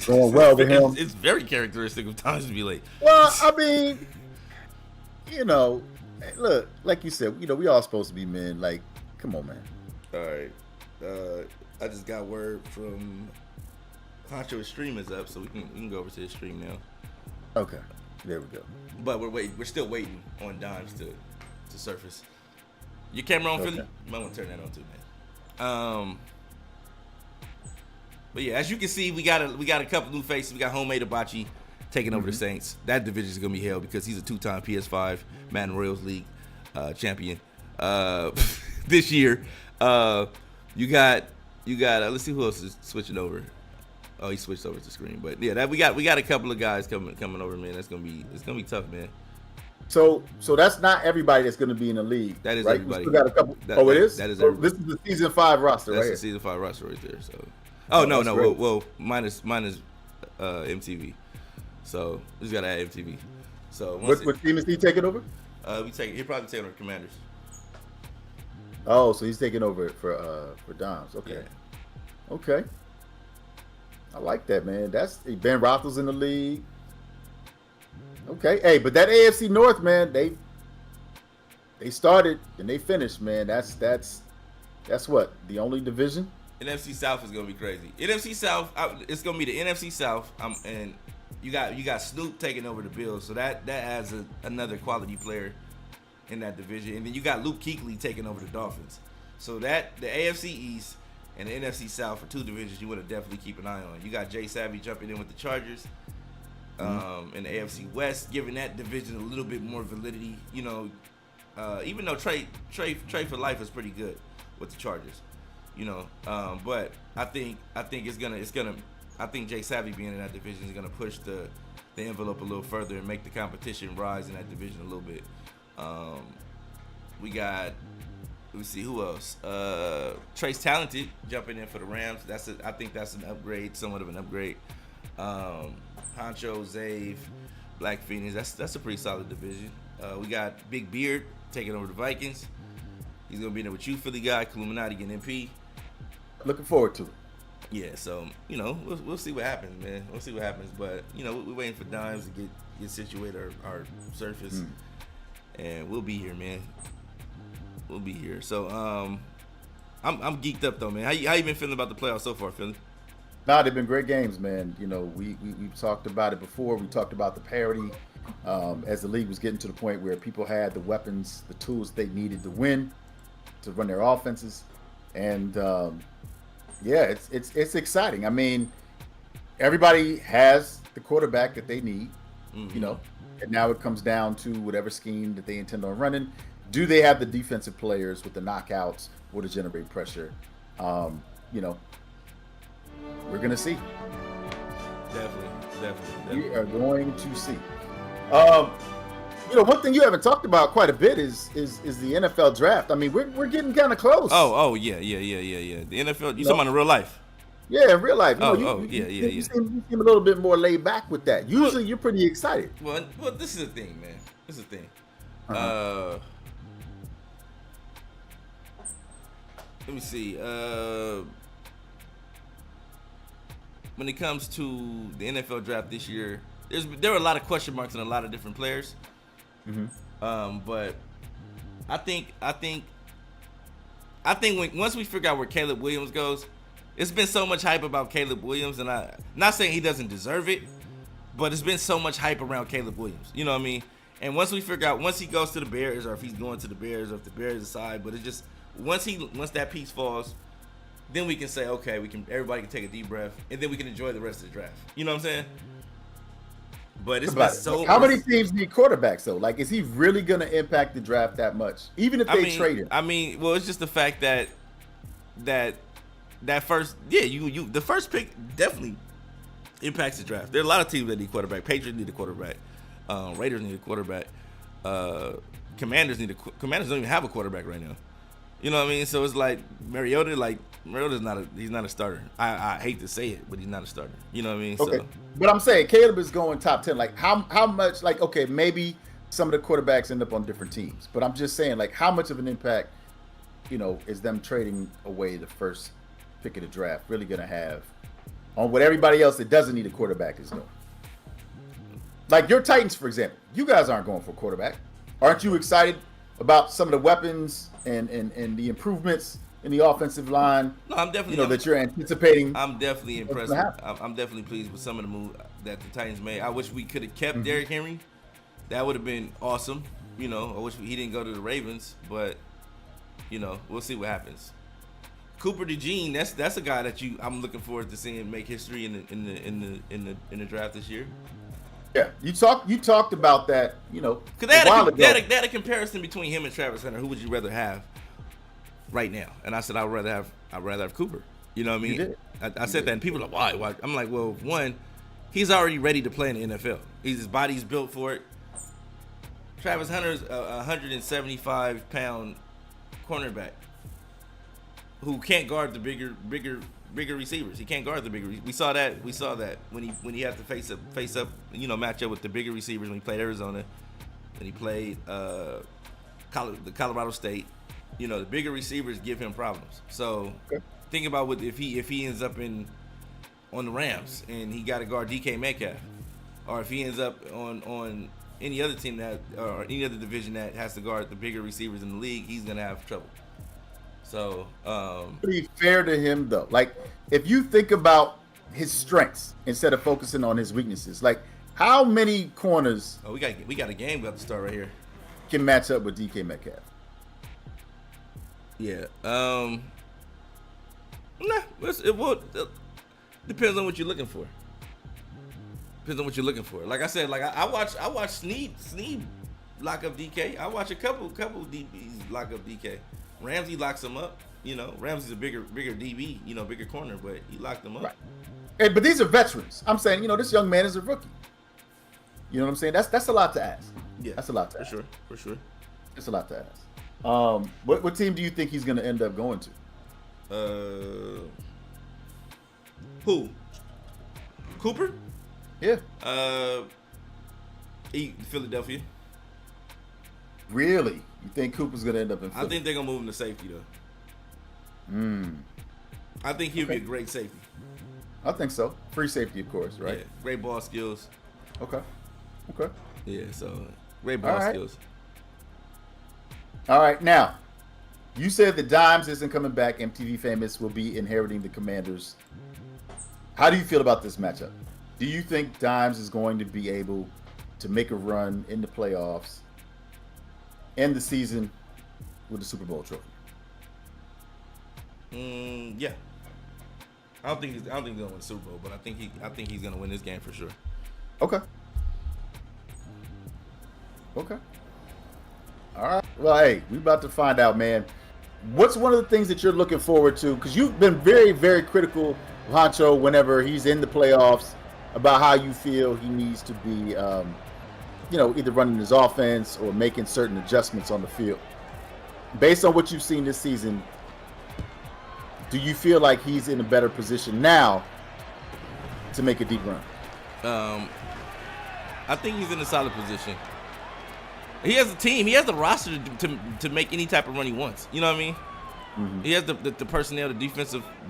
going well with him. It's very characteristic of Dimes to be late. Well, I mean, look, like you said, we all supposed to be men. Like, come on, man. All right. I just got word from Honcho's stream is up, so we can go over to the stream now. Okay, there we go. But we're still waiting on Dimes to surface. Your camera on, Philly? You might want to turn that on too, man. But yeah, as you can see, we got a couple new faces. We got Homemade Abachi taking over the Saints. That division is gonna be hell because he's a 2-time PS5 Madden Royals League champion this year. You got. Let's see who else is switching over. Oh, he switched over to the screen. But yeah, we got a couple of guys coming over, man. It's gonna be tough, man. So that's not everybody that's going to be in the league. That is right? everybody. We still got a couple. It is. That is so everybody. This is the season 5 roster, That's right? the season 5 roster right there. So, no. Great. Well, minus MTV. So we just gotta add MTV. So What team is he taking over? He'll probably take over Commanders. Oh, so he's taking over for Dimes. Okay. Yeah. Okay. I like that, man. That's Ben Roethlisberger's in the league. Okay. Hey, but that AFC North, man, they started and they finished, man. That's what? The only division? NFC South is gonna be crazy. NFC South, it's gonna be the NFC South. And you got Snoop taking over the Bills, so that adds another quality player in that division. And then you got Luke Kuechly taking over the Dolphins. So that the AFC East and the NFC South are 2 divisions you want to definitely keep an eye on. You got Jay Savvy jumping in with the Chargers. In the AFC West, giving that division a little bit more validity. Even though Trey for life is pretty good with the Chargers, but I think Jay Savvy being in that division is gonna push the envelope a little further and make the competition rise in that division a little bit. Let's see who else. Trace Talented jumping in for the Rams. I think that's an upgrade, somewhat of an upgrade. Honcho, Zave, Black Phoenix. That's a pretty solid division. We got Big Beard taking over the Vikings. He's gonna be there with you, Philly guy, Illuminati getting MP. Looking forward to it. Yeah, so we'll see what happens, man. We'll see what happens, but we're waiting for Dimes to get situated our surface, and we'll be here, man. We'll be here. So I'm geeked up though, man. How you been feeling about the playoffs so far, Philly? Nah, they've been great games, man. We've talked about it before. We talked about the parity as the league was getting to the point where people had the weapons, the tools they needed to win, to run their offenses, and it's exciting. I mean, everybody has the quarterback that they need, and now it comes down to whatever scheme that they intend on running. Do they have the defensive players with the knockouts or to generate pressure? We're going to see. Definitely. We are going to see. One thing you haven't talked about quite a bit is the NFL draft. I mean, we're getting kind of close. Oh, yeah. The NFL, you talking about in real life? Yeah, in real life. Yeah. You seem a little bit more laid back with that. Usually you're pretty excited. Well, this is the thing, man. This is the thing. Let me see. When it comes to the NFL draft this year, there were a lot of question marks on a lot of different players. But I think once we figure out where Caleb Williams goes, it's been so much hype about Caleb Williams, and I'm not saying he doesn't deserve it, but it's been so much hype around Caleb Williams. You know what I mean? And once we figure out, once he goes to the Bears, or if he's going to the Bears, or if the Bears decide, but it just once that piece falls, then we can say, okay, everybody can take a deep breath, and then we can enjoy the rest of the draft. You know what I'm saying? But it's been so. How many teams need quarterbacks though? Like, is he really going to impact the draft that much? Even if they trade him? I mean, well, it's just the fact that first, the first pick definitely impacts the draft. There are a lot of teams that need quarterback. Patriots need a quarterback. Raiders need a quarterback. Commanders don't even have a quarterback right now. You know what I mean? So it's like Mariota's not a starter. I hate to say it, but he's not a starter. You know what I mean? Okay. So, but I'm saying Caleb is going top 10. Like how much, like, okay, maybe some of the quarterbacks end up on different teams. But I'm just saying, like, how much of an impact, is them trading away the first pick of the draft really gonna have on what everybody else that doesn't need a quarterback is doing? Like your Titans, for example, you guys aren't going for a quarterback. Aren't you excited about some of the weapons and the improvements in the offensive line? No, I'm definitely that you're anticipating. I'm definitely impressed. I'm definitely pleased with some of the moves that the Titans made. I wish we could have kept Derrick Henry. That would have been awesome. I wish he didn't go to the Ravens, but we'll see what happens. Cooper DeJean, that's a guy that I'm looking forward to seeing make history in the draft this year. Yeah, you talked about that, because they had a comparison between him and Travis Hunter. Who would you rather have right now? And I said I'd rather have Cooper. You know what I mean? You did. I said that, and people are like, why? I'm like, well, one, he's already ready to play in the NFL. His body's built for it. Travis Hunter's a 175-pound cornerback who can't guard the bigger receivers. He can't guard the bigger. We saw that when he had to face up, match up with the bigger receivers when he played Arizona, when he played the Colorado State. The bigger receivers give him problems. So think about if he ends up on the Rams and he got to guard DK Metcalf, or if he ends up on any other team or any other division that has to guard the bigger receivers in the league, he's gonna have trouble. So, pretty fair to him though. Like, if you think about his strengths instead of focusing on his weaknesses, like how many corners? Oh, we got a game about to start right here. Can match up with DK Metcalf? Yeah. It depends on what you're looking for. Depends on what you're looking for. Like I said, I watch Snead lock up DK. I watch a couple DBs lock up DK. Ramsey locks him up. Ramsey's a bigger DB, bigger corner, but he locked him up. Right. Hey, but these are veterans. I'm saying, this young man is a rookie. You know what I'm saying? That's a lot to ask. Yeah, that's a lot to ask. For sure. It's a lot to ask. What team do you think he's going to end up going to? Who? Cooper? Yeah. Philadelphia. Really? You think Cooper's going to end up in Philly? I think they're going to move him to safety, though. I think he'll be a great safety. I think so. Free safety, of course, right? Yeah, great ball skills. Okay. Yeah, so great ball skills. All right, now, you said that Dimes isn't coming back. MTV Famous will be inheriting the Commanders. How do you feel about this matchup? Do you think Dimes is going to be able to make a run in the playoffs, end the season with the Super Bowl trophy? Yeah. I don't think he's gonna win the Super Bowl, but I think he's gonna win this game for sure. Okay. All right. Well, hey, we about to find out, man. What's one of the things that you're looking forward to? Because you've been very, very critical of Honcho whenever he's in the playoffs about how you feel he needs to be, either running his offense or making certain adjustments on the field. Based on what you've seen this season, do you feel like he's in a better position now to make a deep run? I think he's in a solid position. He has a team. He has the roster to make any type of run he wants. You know what I mean? Mm-hmm. He has the personnel, the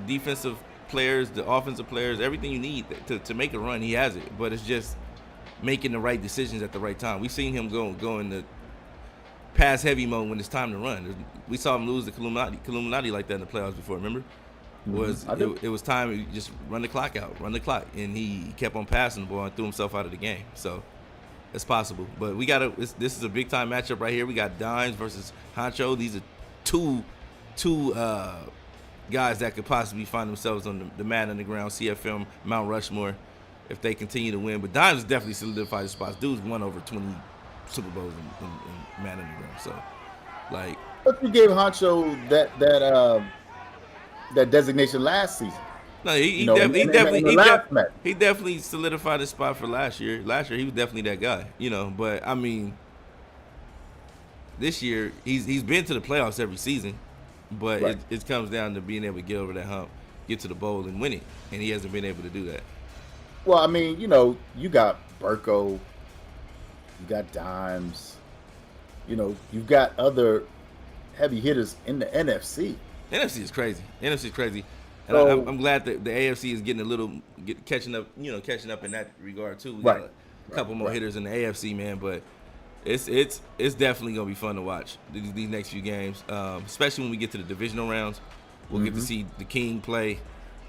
defensive players, the offensive players, everything you need to make a run. He has it, but it's just making the right decisions at the right time. We've seen him go in the pass heavy mode when it's time to run. We saw him lose to Illuminati like that in the playoffs before. Remember? It was time to just run the clock out, and he kept on passing the ball and threw himself out of the game. So it's possible, but this is a big time matchup right here. We got Dimes versus Honcho. These are two guys that could possibly find themselves on the Madden Underground, CFM, Mount Rushmore, if they continue to win. But Dimes definitely solidified his spots. Dude's won over 20 Super Bowls in Madden Underground. So, like, But we gave Honcho that designation last season. no, he definitely solidified his spot for last year. Last year he was definitely that guy, But I mean, this year he's been to the playoffs every season, but Right. it comes down to being able to get over that hump, get to the bowl and win it, and he hasn't been able to do that. Well, I mean, you got Burko, you got Dimes, you've got other heavy hitters in the NFC. NFC is crazy. NFC is crazy. And So, I'm glad that the AFC is getting catching up in that regard too. We Right. got a couple more Right. hitters in the AFC, man, but it's definitely gonna be fun to watch these next few games, especially when we get to the divisional rounds. We'll get to see the King play,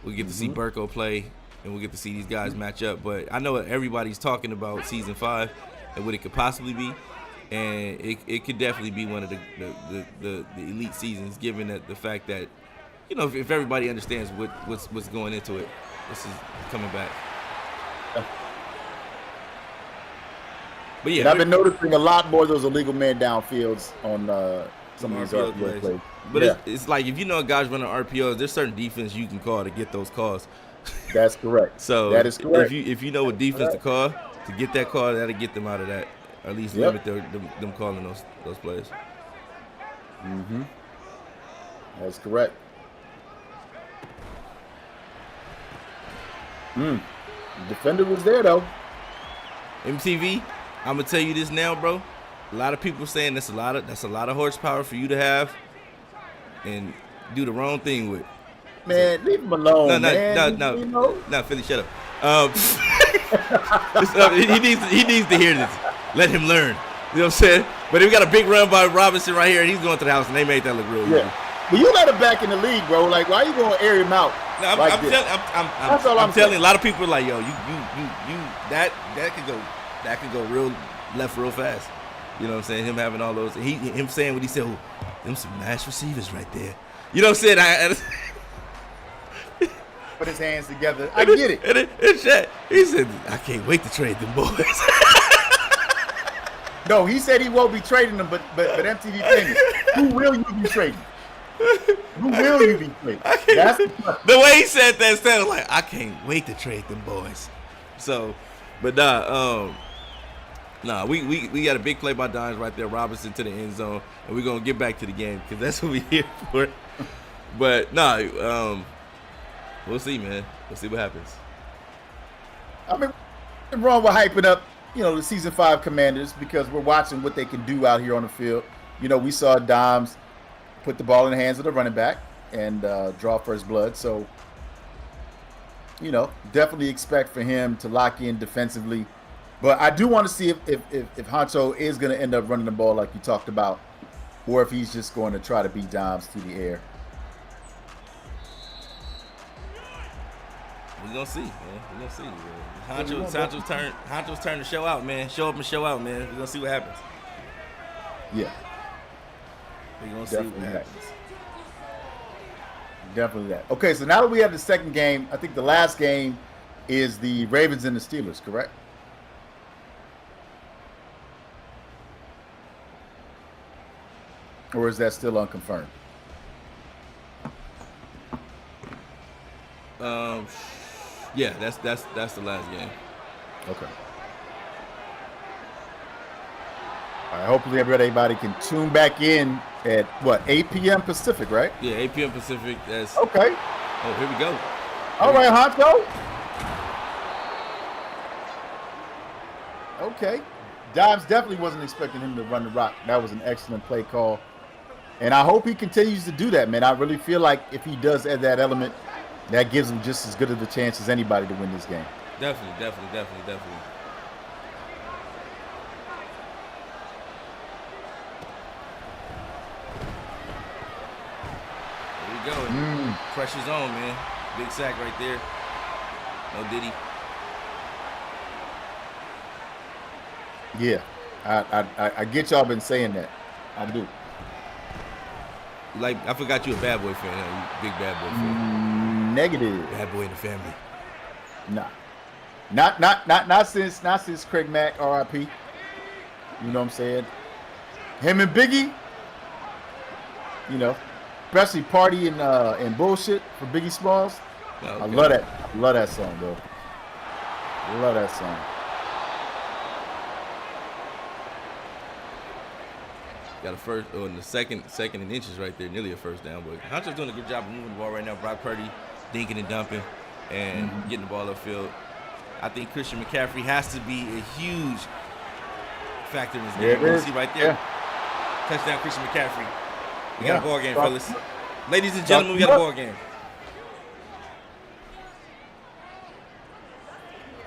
we'll get to see Burko play, and we'll get to see these guys match up. But I know everybody's talking about season 5 and what it could possibly be, and it could definitely be one of the elite seasons, given that the fact that if everybody understands what's going into it, this is coming back. But yeah, and I've been noticing a lot more of those illegal man downfields on some of these RPO plays. But it's like, if a guy's running RPOs, there's certain defense you can call to get those calls. That's correct. So that is correct. If you know what defense to call to get that call, that'll get them out of that, or at least limit them calling those plays. That's correct. The defender was there though. MTV, I'm gonna tell you this now, bro. A lot of people saying that's a lot of horsepower for you to have, and do the wrong thing with. Man, leave him alone. No, Philly, shut up. He needs to hear this. Let him learn. You know what I'm saying? But we got a big run by Robinson right here, and he's going to the house, and they made that look real easy. But you let him back in the league, bro. Like, why are you going to air him out? No, I'm telling you, a lot of people are like, yo, you that could go real left real fast. You know what I'm saying? Him having all those, him saying what he said, them some nice receivers right there. You know what I'm saying? Put his hands together. I get it. And he said, I can't wait to trade them boys. No, he said he won't be trading them, but MTV thing is, who will you be trading? Who will you be trading? That's the way he said that sounded like, I can't wait to trade them boys. So, but we got a big play by Dimes right there, Robinson to the end zone, and we're gonna get back to the game because that's what we're here for. But we'll see, man. We'll see what happens. I mean, nothing wrong with hyping up, the season 5 Commanders, because we're watching what they can do out here on the field. We saw Dimes put the ball in the hands of the running back and draw first blood. So, definitely expect for him to lock in defensively. But I do want to see if Honcho is going to end up running the ball like you talked about, or if he's just going to try to beat Dimes through the air. We're going to see, man. We're going to see. Honcho's turn to show out, man. Show up and show out, man. We're going to see what happens. Yeah. We're going to see what happens. Definitely that. Okay, so now that we have the second game, I think the last game is the Ravens and the Steelers, correct? Or is that still unconfirmed? Yeah, that's the last game. Okay. All right, hopefully everybody can tune back in at 8 p.m. Pacific, right? Yeah, 8 p.m. Pacific. That's okay. Oh, here we go. All right, Honcho. Okay. Dimes definitely wasn't expecting him to run the rock. That was an excellent play call. And I hope he continues to do that, man. I really feel like if he does add that element, that gives him just as good of a chance as anybody to win this game. Definitely. Here we go. Pressure's on, man. Big sack right there. No Diddy. Yeah, I get y'all been saying that. I do. Like, I forgot you a Bad Boy fan. Huh? You big Bad Boy fan. Negative. Bad Boy in the family. Nah. Not since Craig Mack, R.I.P. You know what I'm saying? Him and Biggie, you know, especially Party and Bullshit for Biggie Smalls. Oh, okay. I love that. I love that song, bro. I love that song. Got a first, in the second and inches right there, nearly a first down. But Hunter's doing a good job of moving the ball right now. Brock Purdy dinking and dumping and getting the ball upfield. I think Christian McCaffrey has to be a huge factor in this game. You see right there? Yeah. Touchdown, Christian McCaffrey. We got a ball game, fellas. Ladies and gentlemen, we got a ball game.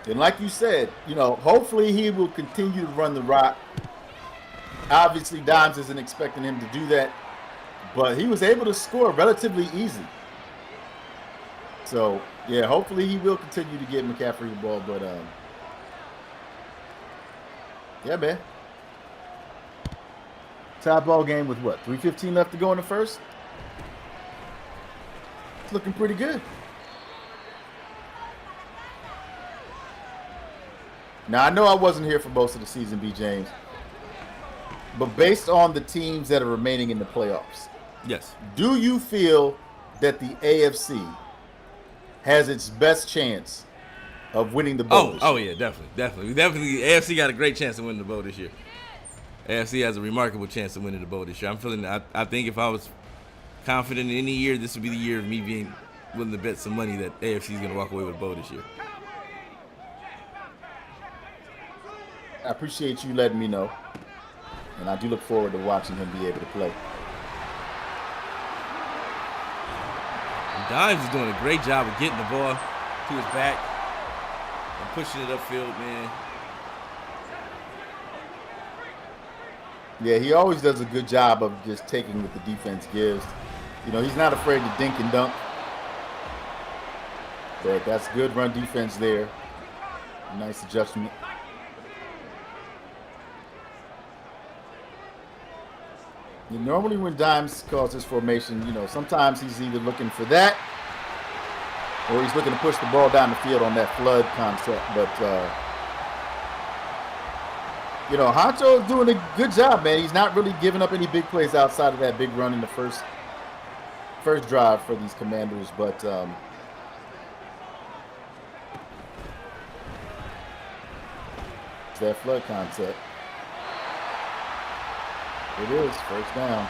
And like you said, you know, hopefully he will continue to run the rock. Obviously, Dimes isn't expecting him to do that, but he was able to score relatively easy. So, yeah, hopefully he will continue to get McCaffrey the ball. But, yeah, man. Tie ball game with what? 3:15 left to go in the first? It's looking pretty good. Now, I know I wasn't here for most of the season, B. James. But based on the teams that are remaining in the playoffs, yes, do you feel that the AFC has its best chance of winning the bowl? Oh yeah, definitely. AFC got a great chance of winning the bowl this year. AFC has a remarkable chance of winning the bowl this year. I think if I was confident in any year, this would be the year of me being willing to bet some money that AFC is going to walk away with a bowl this year. I appreciate you letting me know. And I do look forward to watching him be able to play. And Dimes is doing a great job of getting the ball to his back and pushing it upfield, man. Yeah, he always does a good job of just taking what the defense gives. You know, he's not afraid to dink and dunk. But that's good run defense there. Nice adjustment. Normally when Dimes calls his formation, you know, sometimes he's either looking for that or he's looking to push the ball down the field on that flood concept. But, you know, Honcho is doing a good job, man. He's not really giving up any big plays outside of that big run in the first drive for these Commanders. But it's that flood concept. It is first down.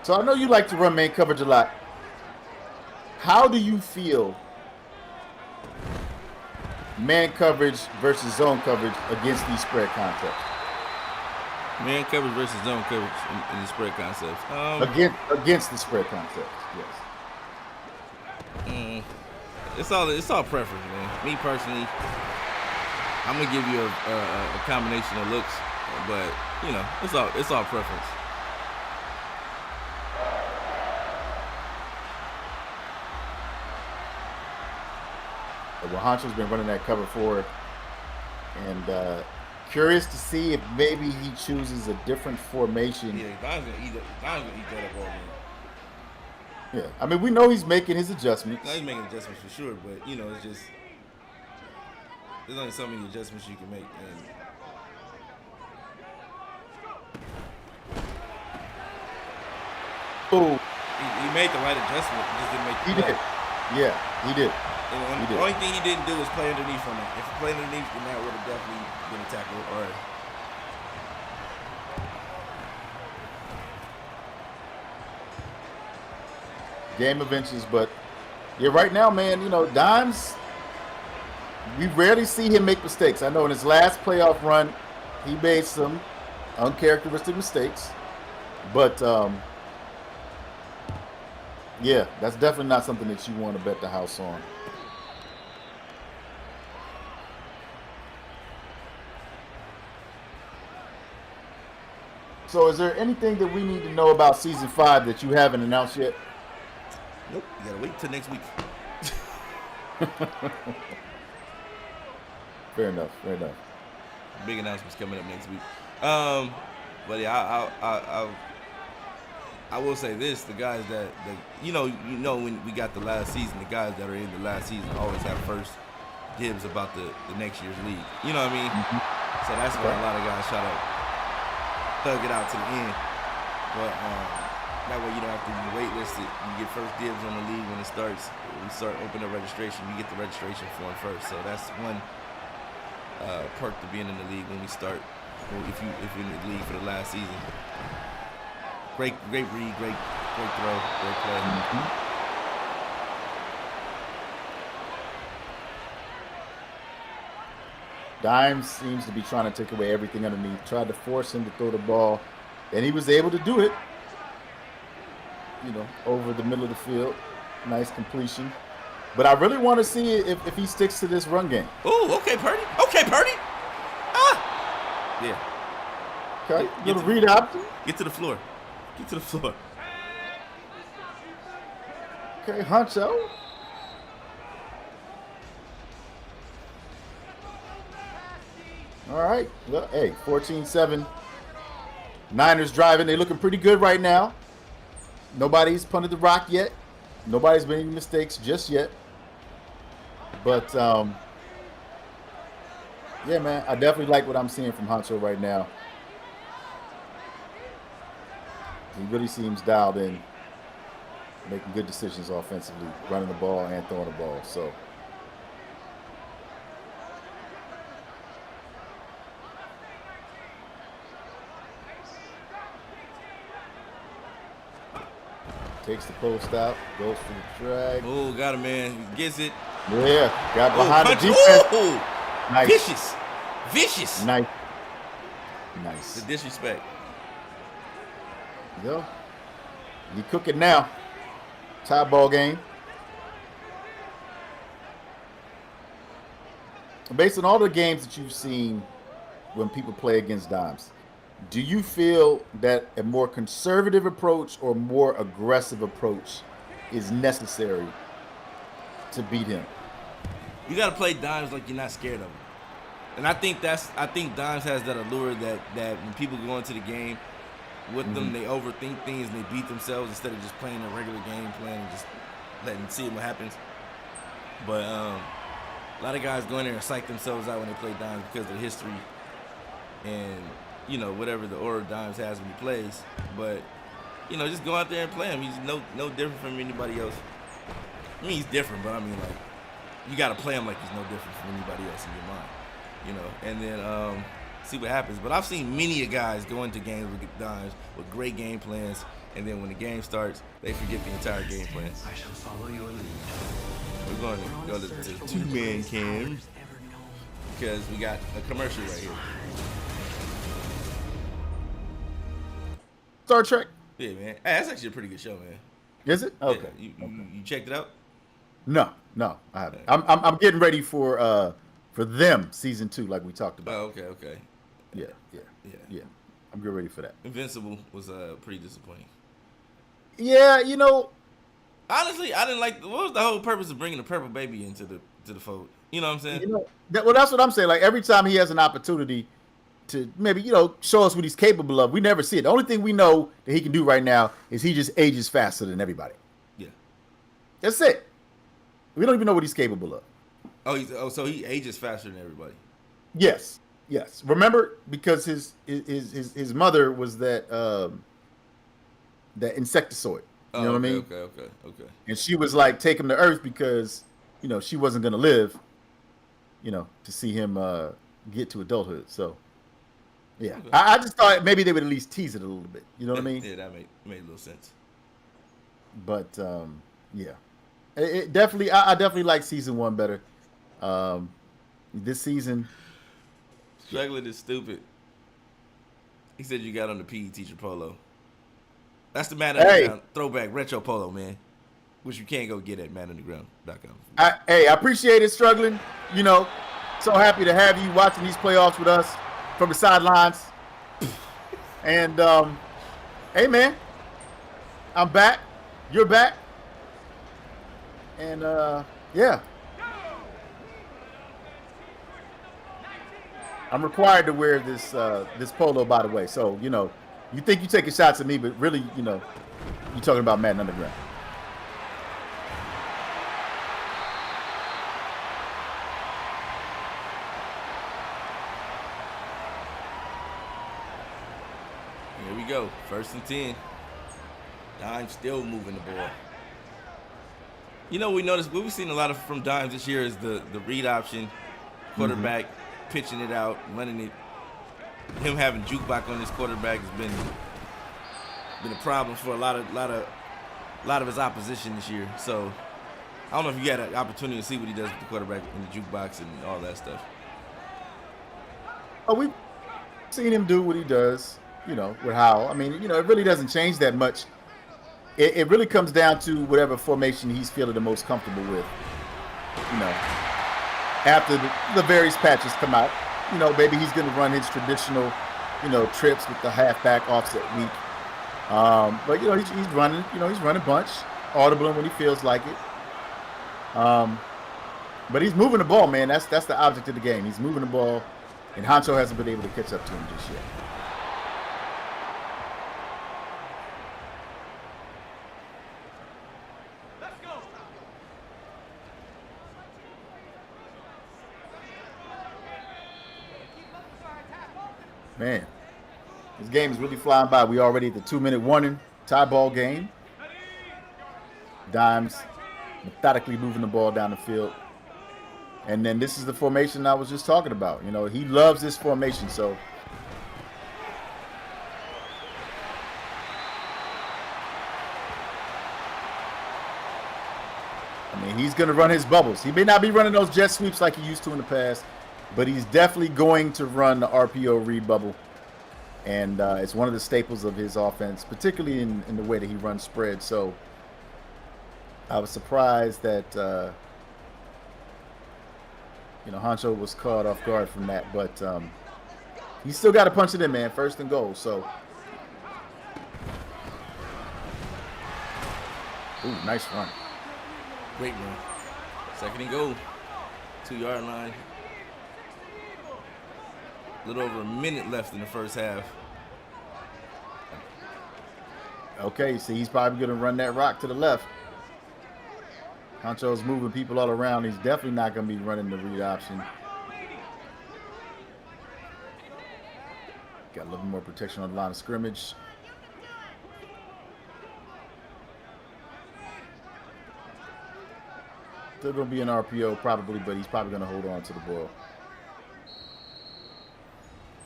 So I know you like to run man coverage a lot. How do you feel man coverage versus zone coverage against these spread concepts? Man coverage versus zone coverage in the spread concepts. Against the spread concepts, yes. It's all preference, man. Me personally, I'm gonna give you a combination of looks, but you know, it's all preference. Well, Honcho's been running that cover 4, and curious to see if maybe he chooses a different formation. Yeah, Don's gonna eat that up all game. Yeah, I mean, we know he's making his adjustments. No, he's making adjustments for sure, but, you know, it's just, there's only so many adjustments you can make. And he made the right adjustment. He just didn't make the play. Yeah, he did. And the only thing he didn't do was play underneath on that. If he played underneath, then that would have definitely been a tackle. Or game of inches, but yeah, right now, man, you know, Dimes, we rarely see him make mistakes. I know in his last playoff run, he made some uncharacteristic mistakes, but yeah, that's definitely not something that you want to bet the house on. So is there anything that we need to know about Season 5 that you haven't announced yet? Nope, you gotta wait till next week. Fair enough. Fair enough. Big announcements coming up next week. But yeah, I will say this: the guys that when we got the last season, the guys that are in the last season always have first dibs about the next year's league. You know what I mean? So that's why a lot of guys try to thug it out to the end. But that way you don't have to be waitlisted. You get first dibs on the league when it starts. We start opening up registration. You get the registration form first. So that's one perk to being in the league when we start. If you're in the league for the last season. Great read, great throw, great play. Dimes seems to be trying to take away everything underneath. Tried to force him to throw the ball, and he was able to do it. Over the middle of the field. Nice completion. But I really want to see if he sticks to this run game. Oh, okay, Purdy. Okay, Purdy. Yeah. Okay, little read option. Get to the floor. Get to the floor. Okay, Huncho. All right. Well, hey, 14-7. Niners driving. They're looking pretty good right now. Nobody's punted the rock yet. Nobody's made any mistakes just yet. But, yeah, man, I definitely like what I'm seeing from Huncho right now. He really seems dialed in, making good decisions offensively, running the ball and throwing the ball. So, takes the post out, goes for the drag. Oh, got him, man. He gets it. Yeah, got behind the defense. Ooh. Nice. Vicious. Nice. The disrespect. Go. You cook it now. Tie ball game. Based on all the games that you've seen when people play against Dimes, do you feel that a more conservative approach or more aggressive approach is necessary to beat him? You got to play Dimes like you're not scared of him. And I think Dimes has that allure that when people go into the game with them, they overthink things and they beat themselves instead of just playing a regular game plan and just see what happens. But a lot of guys go in there and psych themselves out when they play Dimes because of the history and whatever the aura Dimes has when he plays. But just go out there and play him. He's no different from anybody else. I mean, he's different, but I mean, like, you got to play him like he's no different from anybody else in your mind, and then see what happens. But I've seen many guys go into games with Dimes with great game plans, and then when the game starts, they forget the entire game plan. I shall follow your lead. We're going to go to the two-man cam because we got a commercial right here. Star Trek. Yeah, man. Hey, that's actually a pretty good show, man. Is it? Okay. Yeah, you checked it out? No, I haven't. I'm getting ready for them season 2, like we talked about. Oh, okay. Yeah. I'm getting ready for that. Invincible was pretty disappointing. Yeah, honestly, I didn't like. What was the whole purpose of bringing the purple baby into the fold? You know what I'm saying? That's what I'm saying. Like every time he has an opportunity to maybe show us what he's capable of, we never see it. The only thing we know that he can do right now is he just ages faster than everybody. Yeah, that's it. We don't even know what he's capable of. So he ages faster than everybody. Yes. Remember, because his mother was that insectoid. You know what I mean? Okay. And she was like, take him to Earth because she wasn't gonna live, to see him get to adulthood. So yeah, okay. I just thought maybe they would at least tease it a little bit. You know what I mean? Yeah, that made a little sense. But yeah, it definitely. I definitely like season 1 better. This season, struggling is stupid. He said you got on the PE teacher polo. That's the Madden Underground throwback retro polo, man. Which you can't go get at MaddenUnderground.com. I appreciate it, struggling. So happy to have you watching these playoffs with us from the sidelines. And hey, man, I'm back. You're back. And yeah. I'm required to wear this polo, by the way. So you think you're taking shots at me, but really, you're talking about Madden Underground. Here we go. 1st and 10. Dime still moving the ball. We noticed what we've seen a lot of from Dimes this year is the read option, quarterback pitching it out, running it. Him having jukebox on his quarterback has been a problem for a lot of his opposition this year. So I don't know if you had an opportunity to see what he does with the quarterback in the jukebox and all that stuff. Oh, we've seen him do what he does, with Howell. I mean, it really doesn't change that much. It really comes down to whatever formation he's feeling the most comfortable with. After the various patches come out, maybe he's going to run his traditional, trips with the halfback offset weak. But he's running, he's running bunch, audibling when he feels like it. But he's moving the ball, man. That's the object of the game. He's moving the ball, and Honcho hasn't been able to catch up to him just yet. Man, this game is really flying by. We already at the 2-minute warning, tie ball game. Dimes methodically moving the ball down the field. And then this is the formation I was just talking about. He loves this formation, so. I mean, he's going to run his bubbles. He may not be running those jet sweeps like he used to in the past, but he's definitely going to run the RPO read bubble. And it's one of the staples of his offense, particularly in the way that he runs spread. So I was surprised that, Honcho was caught off guard from that. But he's still got to punch it in, man. 1st and goal. So, ooh, nice run. Great run. 2nd and goal. 2-yard line. A little over a minute left in the first half. Okay, so he's probably going to run that rock to the left. Honcho's moving people all around. He's definitely not going to be running the read option. Got a little more protection on the line of scrimmage. Still going to be an RPO probably, but he's probably going to hold on to the ball.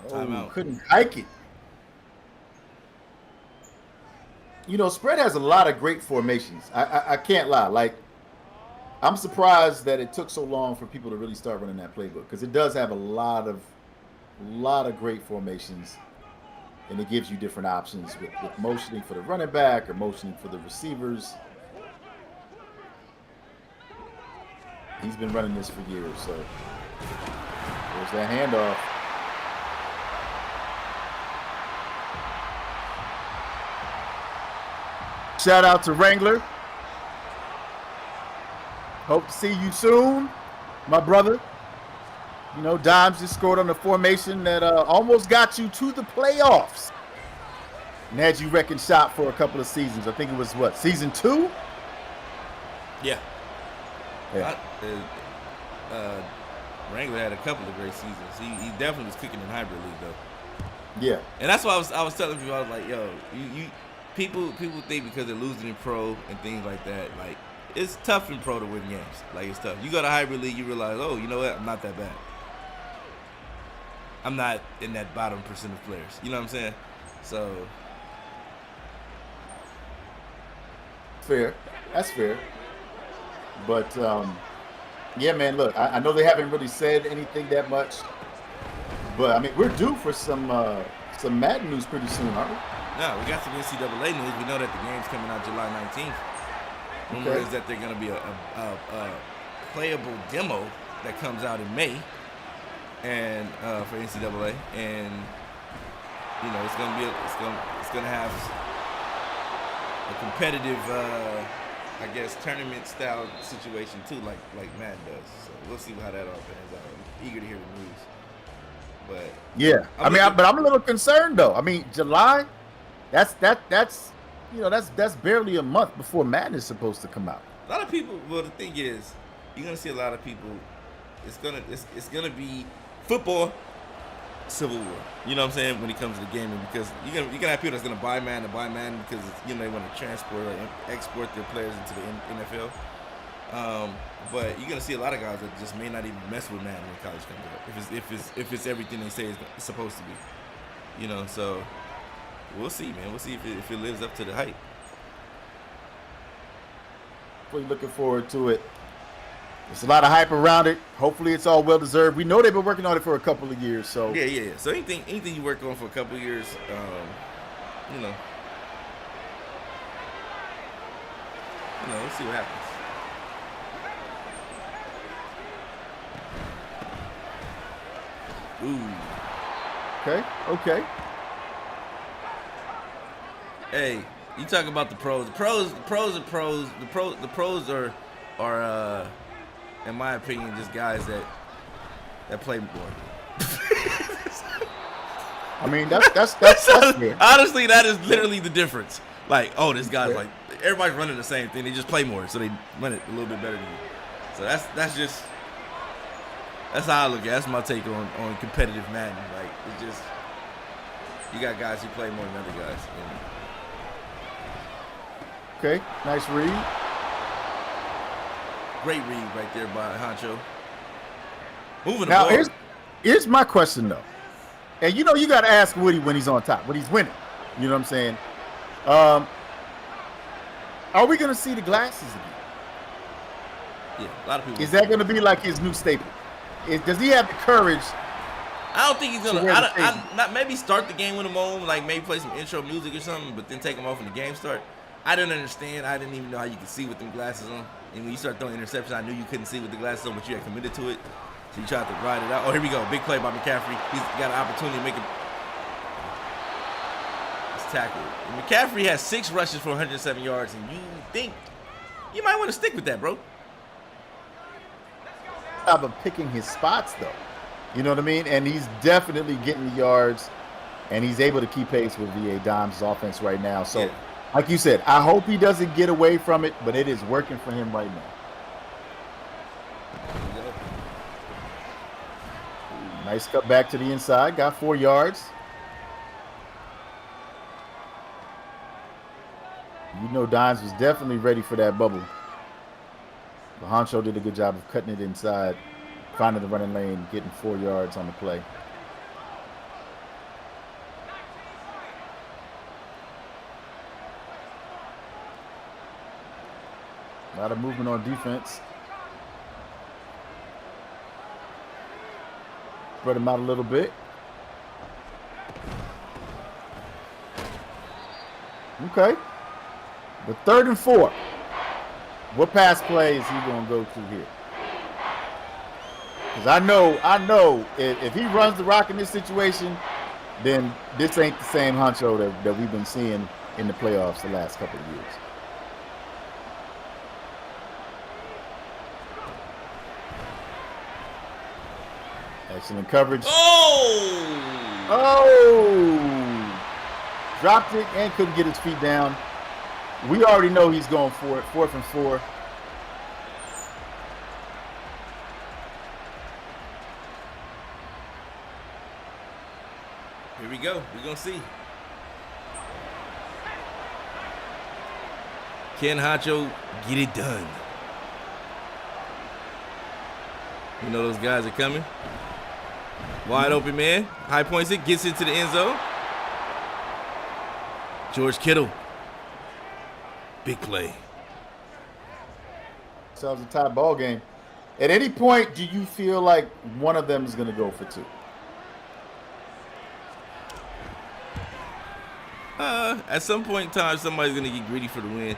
Timeout. Couldn't hike it. Spread has a lot of great formations. I can't lie. Like, I'm surprised that it took so long for people to really start running that playbook, because it does have a lot of great formations, and it gives you different options with motioning for the running back or motioning for the receivers. He's been running this for years, so there's that handoff. Shout out to Wrangler. Hope to see you soon, my brother. Dimes just scored on the formation that almost got you to the playoffs. And had you wrecking shop for a couple of seasons. I think it was, season 2? Yeah. Wrangler had a couple of great seasons. He definitely was cooking in hybrid league, though. Yeah. And that's why I was telling people, I was like, yo, people think because they're losing in pro and things like that, like, it's tough in pro to win games. Like, it's tough. You go to hybrid league, you realize, oh, you know what? I'm not that bad. I'm not in that bottom percent of players. You know what I'm saying? So. Fair. That's fair. But, yeah, man, look, I know they haven't really said anything that much. But, I mean, we're due for some Madden news pretty soon, aren't we? No, we got some NCAA news. We know that the game's coming out July 19th. Rumor is that they're going to be a playable demo that comes out in May, and for NCAA, and it's going to be it's going to have a competitive, I guess, tournament style situation too, like Madden does. So we'll see how that all pans out. I'm eager to hear the news. But Yeah, but I'm a little concerned though. I mean, July, that's that's barely a month before Madden is supposed to come out. a lot of people. Well, the thing is, you're gonna see a lot of people. It's gonna be football civil war. You know what I'm saying when it comes to the gaming, because you're gonna have people that's gonna buy Madden because they want to transport or export their players into the NFL. But you're gonna see a lot of guys that just may not even mess with Madden when college comes out. If it's everything they say it's supposed to be, So we'll see, man. We'll see if it lives up to the hype. Really looking forward to it. There's a lot of hype around it. Hopefully, it's all well deserved. We know they've been working on it for a couple of years, so yeah. So anything you work on for a couple of years, we'll see what happens. Ooh. Okay. Hey, you talk about the pros. The pros are pros. The pros are in my opinion, just guys that play more. I mean, that's fair. Honestly, that is literally the difference. Like, this guy's like everybody's running the same thing. They just play more, so they run it a little bit better than you. So that's how I look at it. That's my take on competitive Madden. Like, it's just you got guys who play more than other guys. Okay, nice read. Great read right there by Honcho. Moving now, the ball. Here's my question though, and you got to ask Woody when he's on top, when he's winning. You know what I'm saying? Are we gonna see the glasses again? Yeah, a lot of people. Is that gonna be like his new staple? Does he have the courage? I don't think he's gonna. Not maybe start the game with him on, like maybe play some intro music or something, but then take him off when the game start. I didn't understand. I didn't even know how you could see with them glasses on. And when you start throwing interceptions, I knew you couldn't see with the glasses on, but you had committed to it. So you tried to ride it out. Oh, here we go. Big play by McCaffrey. He's got an opportunity to make it. It's tackled. And McCaffrey has 6 rushes for 107 yards, and you think you might want to stick with that, bro. Of picking his spots, though. You know what I mean? And he's definitely getting the yards, and he's able to keep pace with V.A. Dimes' offense right now. So. Yeah. Like you said, I hope he doesn't get away from it, but it is working for him right now. Nice cut back to the inside. Got 4 yards. Dimes was definitely ready for that bubble. But Honcho did a good job of cutting it inside, finding the running lane, getting 4 yards on the play. A lot of movement on defense. Spread him out a little bit. Okay. But 3rd and 4. What pass play is he going to go to here? Because I know if he runs the rock in this situation, then this ain't the same Honcho that we've been seeing in the playoffs the last couple of years. Excellent coverage. Dropped it and couldn't get his feet down. We already know he's going for it. 4th and 4. Here we go. We're going to see. Can Honcho get it done? You know those guys are coming. Wide open man. High points it. Gets into the end zone. George Kittle. Big play. So it was a tie ball game. At any point, do you feel like one of them is going to go for 2? At some point in time, somebody's going to get greedy for the win.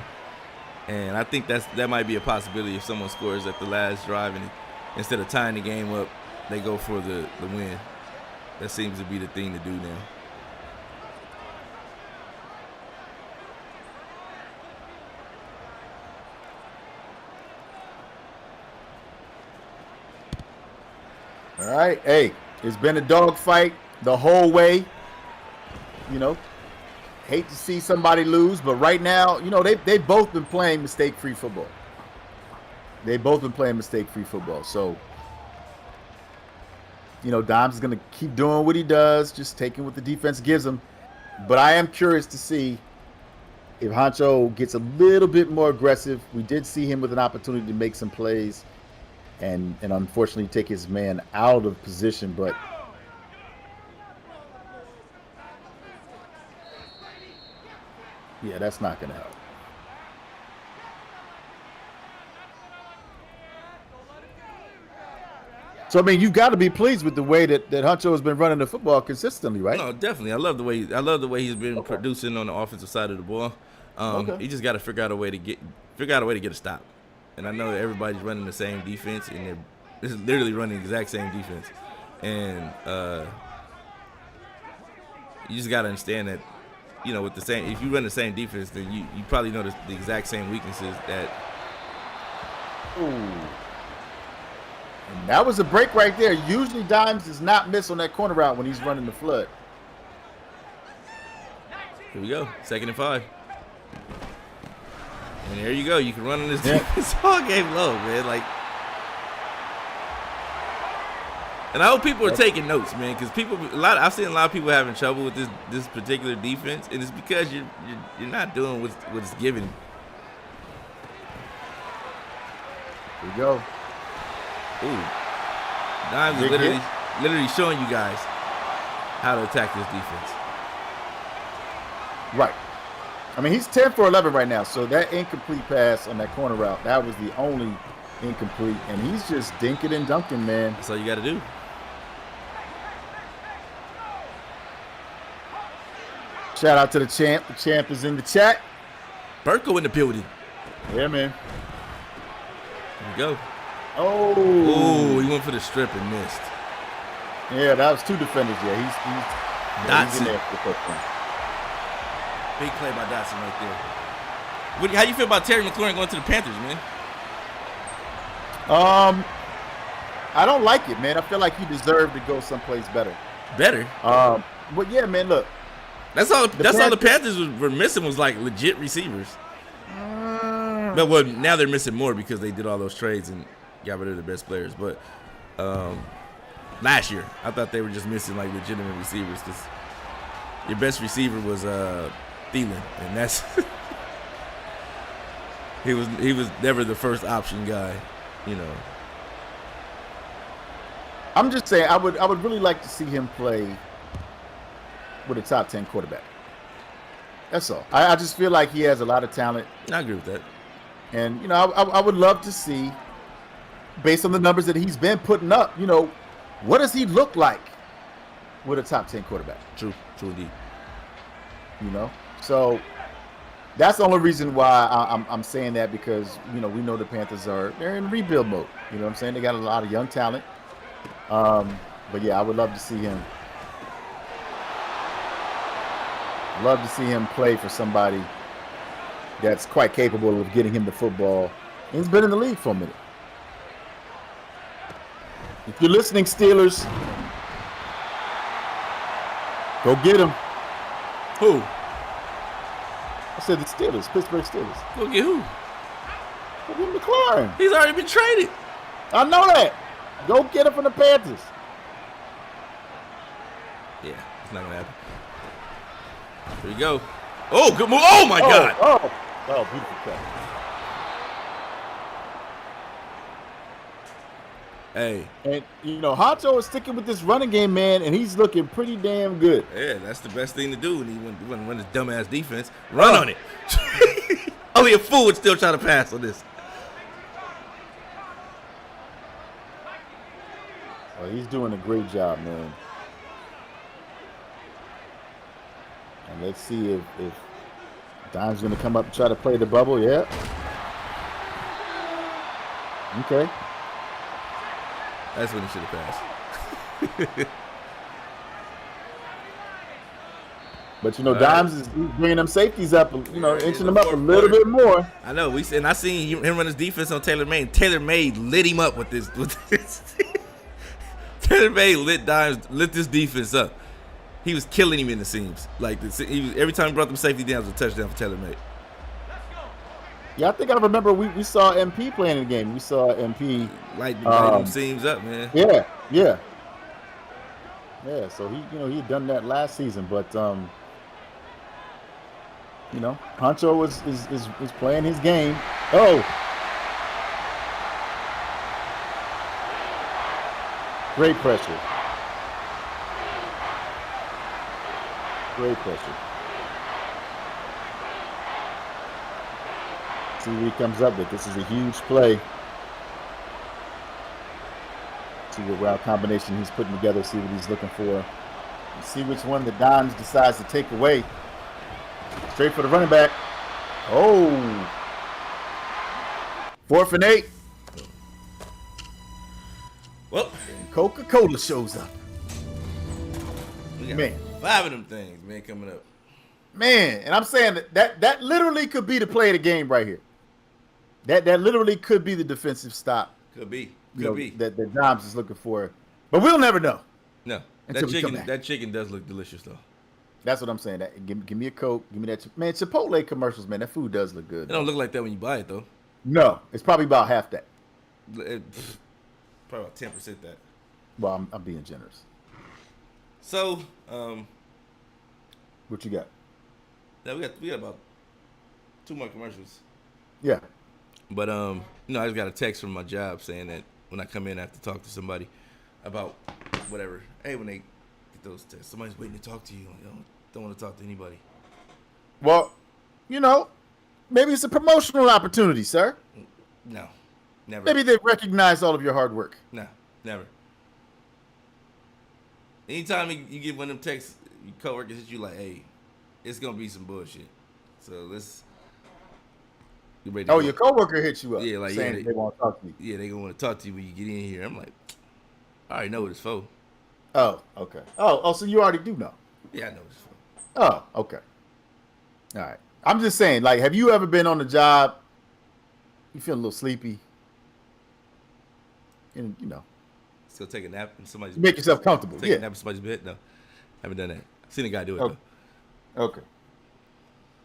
And I think that might be a possibility if someone scores at the last drive and instead of tying the game up, they go for the win. That seems to be the thing to do now. All right. Hey, It's been a dogfight the whole way. You know, hate to see somebody lose, but right now, you know, they've both been playing mistake-free football. They've both been playing mistake-free football. So, you know, Dimes is going to keep doing what he does, just taking what the defense gives him. But I am curious to see if Honcho gets a little bit more aggressive. We did see him with an opportunity to make some plays and unfortunately take his man out of position. But yeah, that's not going to help. So I mean, you got to be pleased with the way that Honcho has been running the football consistently, right? No, definitely. I love the way he's been producing on the offensive side of the ball. He just got to figure out a way to get a stop. And I know that everybody's running the same defense, and they're literally running the exact same defense. And you just got to understand that, you know, with the same, if you run the same defense, then you probably know the exact same weaknesses that. Ooh. And that was a break right there. Usually Dimes does not miss on that corner route when he's running the flood. Here we go. 2nd and 5. And there you go. You can run in this defense all game long, man. Like, and I hope people are taking notes, man, because I've seen a lot of people having trouble with this particular defense, and it's because you're not doing what's given. Here we go. Ooh. Dimes is literally showing you guys how to attack this defense. Right. I mean, he's 10 for 11 right now, so that incomplete pass on that corner route, that was the only incomplete, and he's just dinking and dunking, man. That's all you got to do. Shout out to the champ. The champ is in the chat. Burko in the building. Yeah, man. Here we go. Oh, he went for the strip and missed. Yeah, that was 2 defenders. Yeah, he's in there for the first one. Big play by Dotson right there. How you feel about Terry McLaurin going to the Panthers, man? I don't like it, man. I feel like he deserved to go someplace better. Better? But yeah, man, look. That's all the Panthers were missing was like legit receivers. But well, now they're missing more because they did all those trades and got rid of the best players. But last year, I thought they were just missing like legitimate receivers because your best receiver was Thielen, and that's he was never the first option guy, you know. I'm just saying, I would really like to see him play with a top 10 quarterback. That's all. I just feel like he has a lot of talent. I agree with that. And, you know, I would love to see, based on the numbers that he's been putting up, you know, what does he look like with a top 10 quarterback? True indeed. You know? So that's the only reason why I'm saying that, because, you know, we know the Panthers they're in rebuild mode. You know what I'm saying? They got a lot of young talent. But, yeah, I would love to see him. Love to see him play for somebody that's quite capable of getting him the football. And he's been in the league for a minute. If you're listening, Steelers, go get him. Who? I said the Steelers, Pittsburgh Steelers. Go get who? Go get McLaurin. He's already been traded. I know that. Go get him from the Panthers. Yeah, it's not gonna happen. Here you go. Oh, good move. Oh my God. Oh, beautiful catch. Hey. And, you know, Honcho is sticking with this running game, man, and he's looking pretty damn good. Yeah, that's the best thing to do when he run his dumbass defense. Run on it. Only a fool would still try to pass on this. Oh, he's doing a great job, man. And let's see if Dime's going to come up and try to play the bubble. Yeah. Okay. That's when he should have passed. But, you know, Dimes is bringing them safeties up, you know, inching them up a little bit more. I know. I seen him run his defense on Taylor May. Taylor May lit him up with this. Taylor May lit this defense up. He was killing him in the seams. Like every time he brought them safety downs, it was a touchdown for Taylor May. Yeah, I think I remember we saw MP playing in the game. We saw MP light them seams up, man. Yeah. So he had done that last season, but Honcho is playing his game. Oh, great pressure. See what he comes up with. This is a huge play. See what route combination he's putting together. See what he's looking for. See which one the Dimes decides to take away. Straight for the running back. Oh. 4th and 8. Well, and Coca-Cola shows up. We got 5 of them things, man, coming up. Man, and I'm saying that literally could be the play of the game right here. That literally could be the defensive stop. Could be. That the Dimes is looking for. But we'll never know. No. That chicken does look delicious, though. That's what I'm saying. Give me a Coke. Give me that. Man, Chipotle commercials, man, that food does look good. It don't look like that when you buy it, though. No. It's probably about half that. Probably about 10% that. Well, I'm being generous. So, what you got? Yeah, we got about 2 more commercials. Yeah. But I just got a text from my job saying that when I come in, I have to talk to somebody about whatever. Hey, when they get those texts, somebody's waiting to talk to you. Don't want to talk to anybody. Well, maybe it's a promotional opportunity, sir. No, never. Maybe they recognize all of your hard work. No, never. Anytime you get one of them texts, your coworkers hit you like, hey, it's going to be some bullshit. So let's... your coworker hit you up. Yeah, like saying they want to talk to you. Yeah, they gonna want to talk to you when you get in here. I'm like, I already know what it's for. Oh, okay. Oh, so you already do know. Yeah, I know what it's for. Oh, okay. All right. I'm just saying, like, have you ever been on the job? You feel a little sleepy, and still take a nap in somebody's. Make yourself comfortable. Take a nap in somebody's bed. No, haven't done that. Seen a guy do it though. Okay.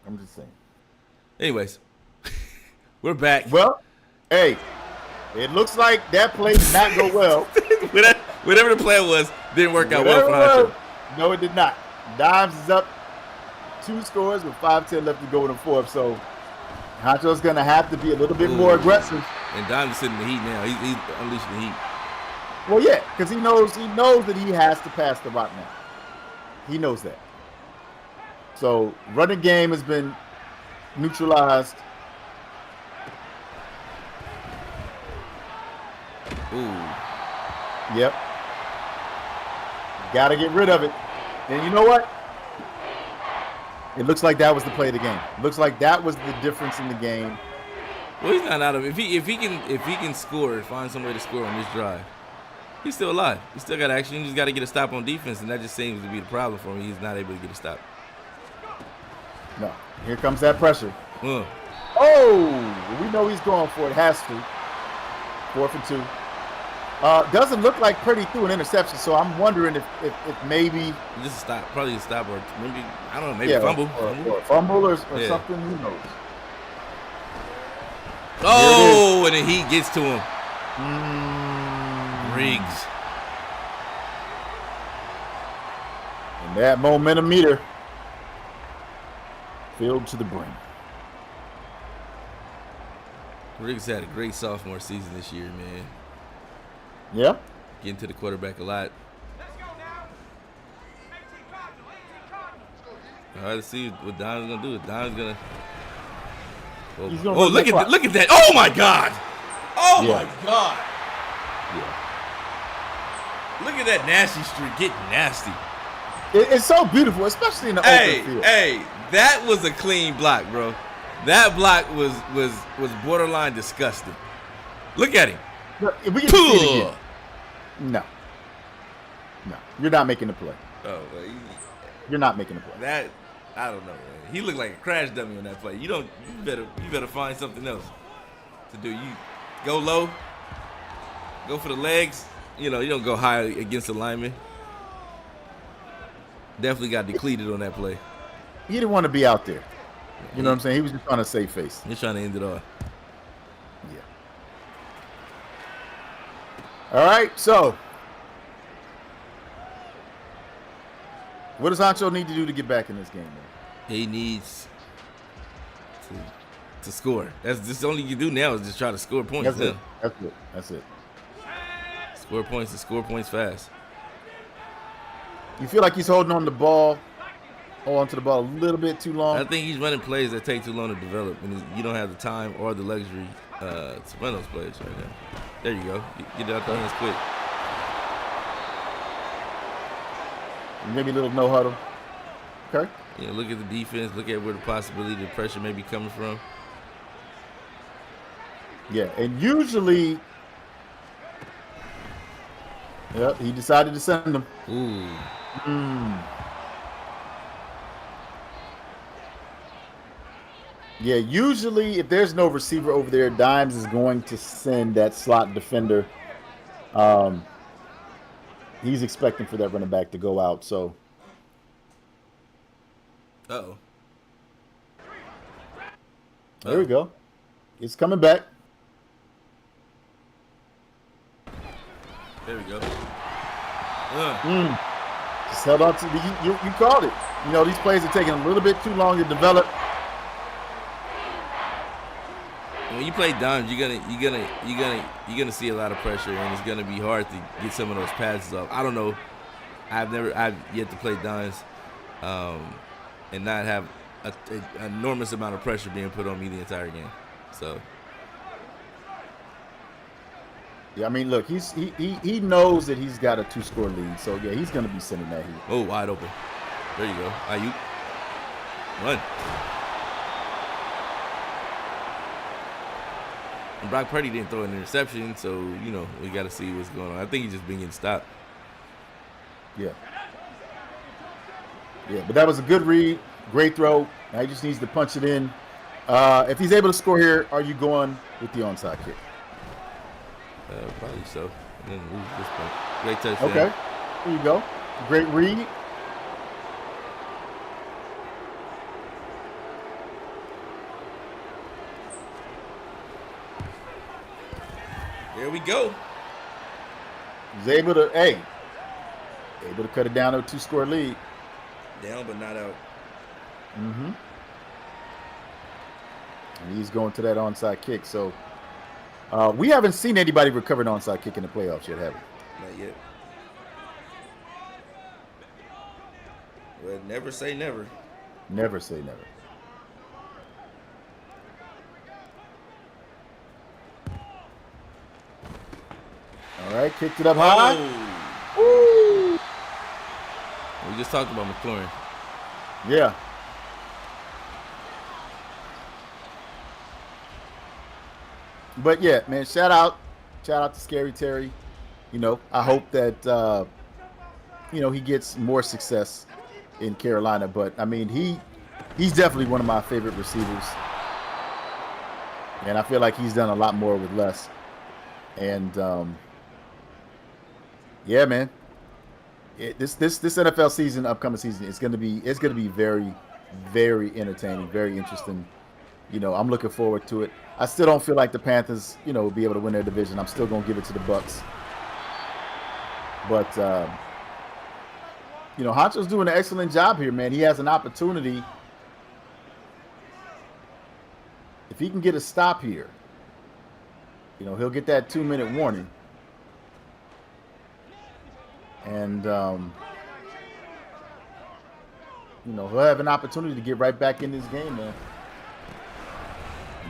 I'm just saying. Anyways. We're back. Well, hey, it looks like that play did not go well. Whatever the plan was, didn't work out well for Honcho. No, it did not. Dimes is up 2 scores with 5:10 left to go in the 4th. So Honcho's going to have to be a little bit more aggressive. And Dimes is sitting in the heat now. He's unleashing the heat. Well, yeah, because he knows that he has to pass the rock now. He knows that. So running game has been neutralized. Ooh. Yep. Got to get rid of it. And you know what? It looks like that was the play of the game. Looks like that was the difference in the game. Well, he's not out of it. If he can score, find some way to score on this drive, he's still alive. He still got action. He just got to get a stop on defense, and that just seems to be the problem for him. He's not able to get a stop. No. Here comes that pressure. Oh, we know he's going for it. Has to. 4th and 2. Doesn't look like Purdy threw an interception, so I'm wondering if maybe just stop, probably a stop, or maybe I don't know, maybe fumble, or fumble or something. Who knows? Oh, and then he gets to him. Riggs. And that momentum meter filled to the brim. Riggs had a great sophomore season this year, man. Yeah. Getting to the quarterback a lot. All right, let's see what Don's gonna do. Don's gonna. Oh, look at that! Oh my God! Oh my God! Yeah. Look at that nasty streak, getting nasty. It's so beautiful, especially in the open field. Hey, that was a clean block, bro. That block was borderline disgusting. Look at him. Look, we can see it again. No, you're not making the play. Oh, you're not making the play. That I don't know, man. He looked like a crash dummy on that play. You better find something else to do. You go low, go for the legs. You don't go high against the lineman. Definitely got depleted on that play. He didn't want to be out there. You know what I'm saying? He was just trying to save face. He's trying to end it all. Yeah. All right, so what does Honcho need to do to get back in this game, man? He needs to score. That's the only you do now is just try to score points. That's it. Score points and score points fast. You feel like he's holding on to the ball a little bit too long? I think he's running plays that take too long to develop, and you don't have the time or the luxury to run those plays right now. There you go. Get it out the hands quick. Maybe a little no huddle. Okay. Look at the defense. Look at where the possibility, the pressure may be coming from. Yeah, and usually, he decided to send them. Ooh. Yeah, usually if there's no receiver over there, Dimes is going to send that slot defender. He's expecting for that running back to go out. So. Uh-oh. There we go. It's coming back. There we go. Just held on to you called it. These plays are taking a little bit too long to develop. When you play dimes, you're gonna see a lot of pressure, and it's gonna be hard to get some of those passes off. I don't know. I've yet to play dimes, and not have an enormous amount of pressure being put on me the entire game. So. Yeah, I mean, look, he knows that he's got a 2-score lead, so yeah, he's gonna be sending that heat. Oh, wide open. There you go. Ayuk. Run. And Brock Purdy didn't throw an interception, so we got to see what's going on. I think he's just been getting stopped. Yeah. Yeah, but that was a good read, great throw. Now he just needs to punch it in. If he's able to score here, are you going with the onside kick? Probably so. And then lose this point. Great touchdown. Okay. There you go. Great read. There we go. He's able to cut it down to a 2-score lead. Down but not out. Mm-hmm. And he's going to that onside kick. So we haven't seen anybody recover an onside kick in the playoffs yet, have we? Not yet. Well, never say never. Never say never. All right, kicked it up high. Woo! We just talked about McLaurin. Yeah. But yeah, man, shout out to Scary Terry. I hope that he gets more success in Carolina. But I mean, he's definitely one of my favorite receivers, and I feel like he's done a lot more with less. And yeah, man, this NFL season, upcoming season, it's gonna be very, very entertaining, very interesting. I'm looking forward to it. I still don't feel like the Panthers, will be able to win their division. I'm still gonna give it to the Bucks. But Honcho's doing an excellent job here, man. He has an opportunity. If he can get a stop here, he'll get that 2-minute warning. And he'll have an opportunity to get right back in this game, man.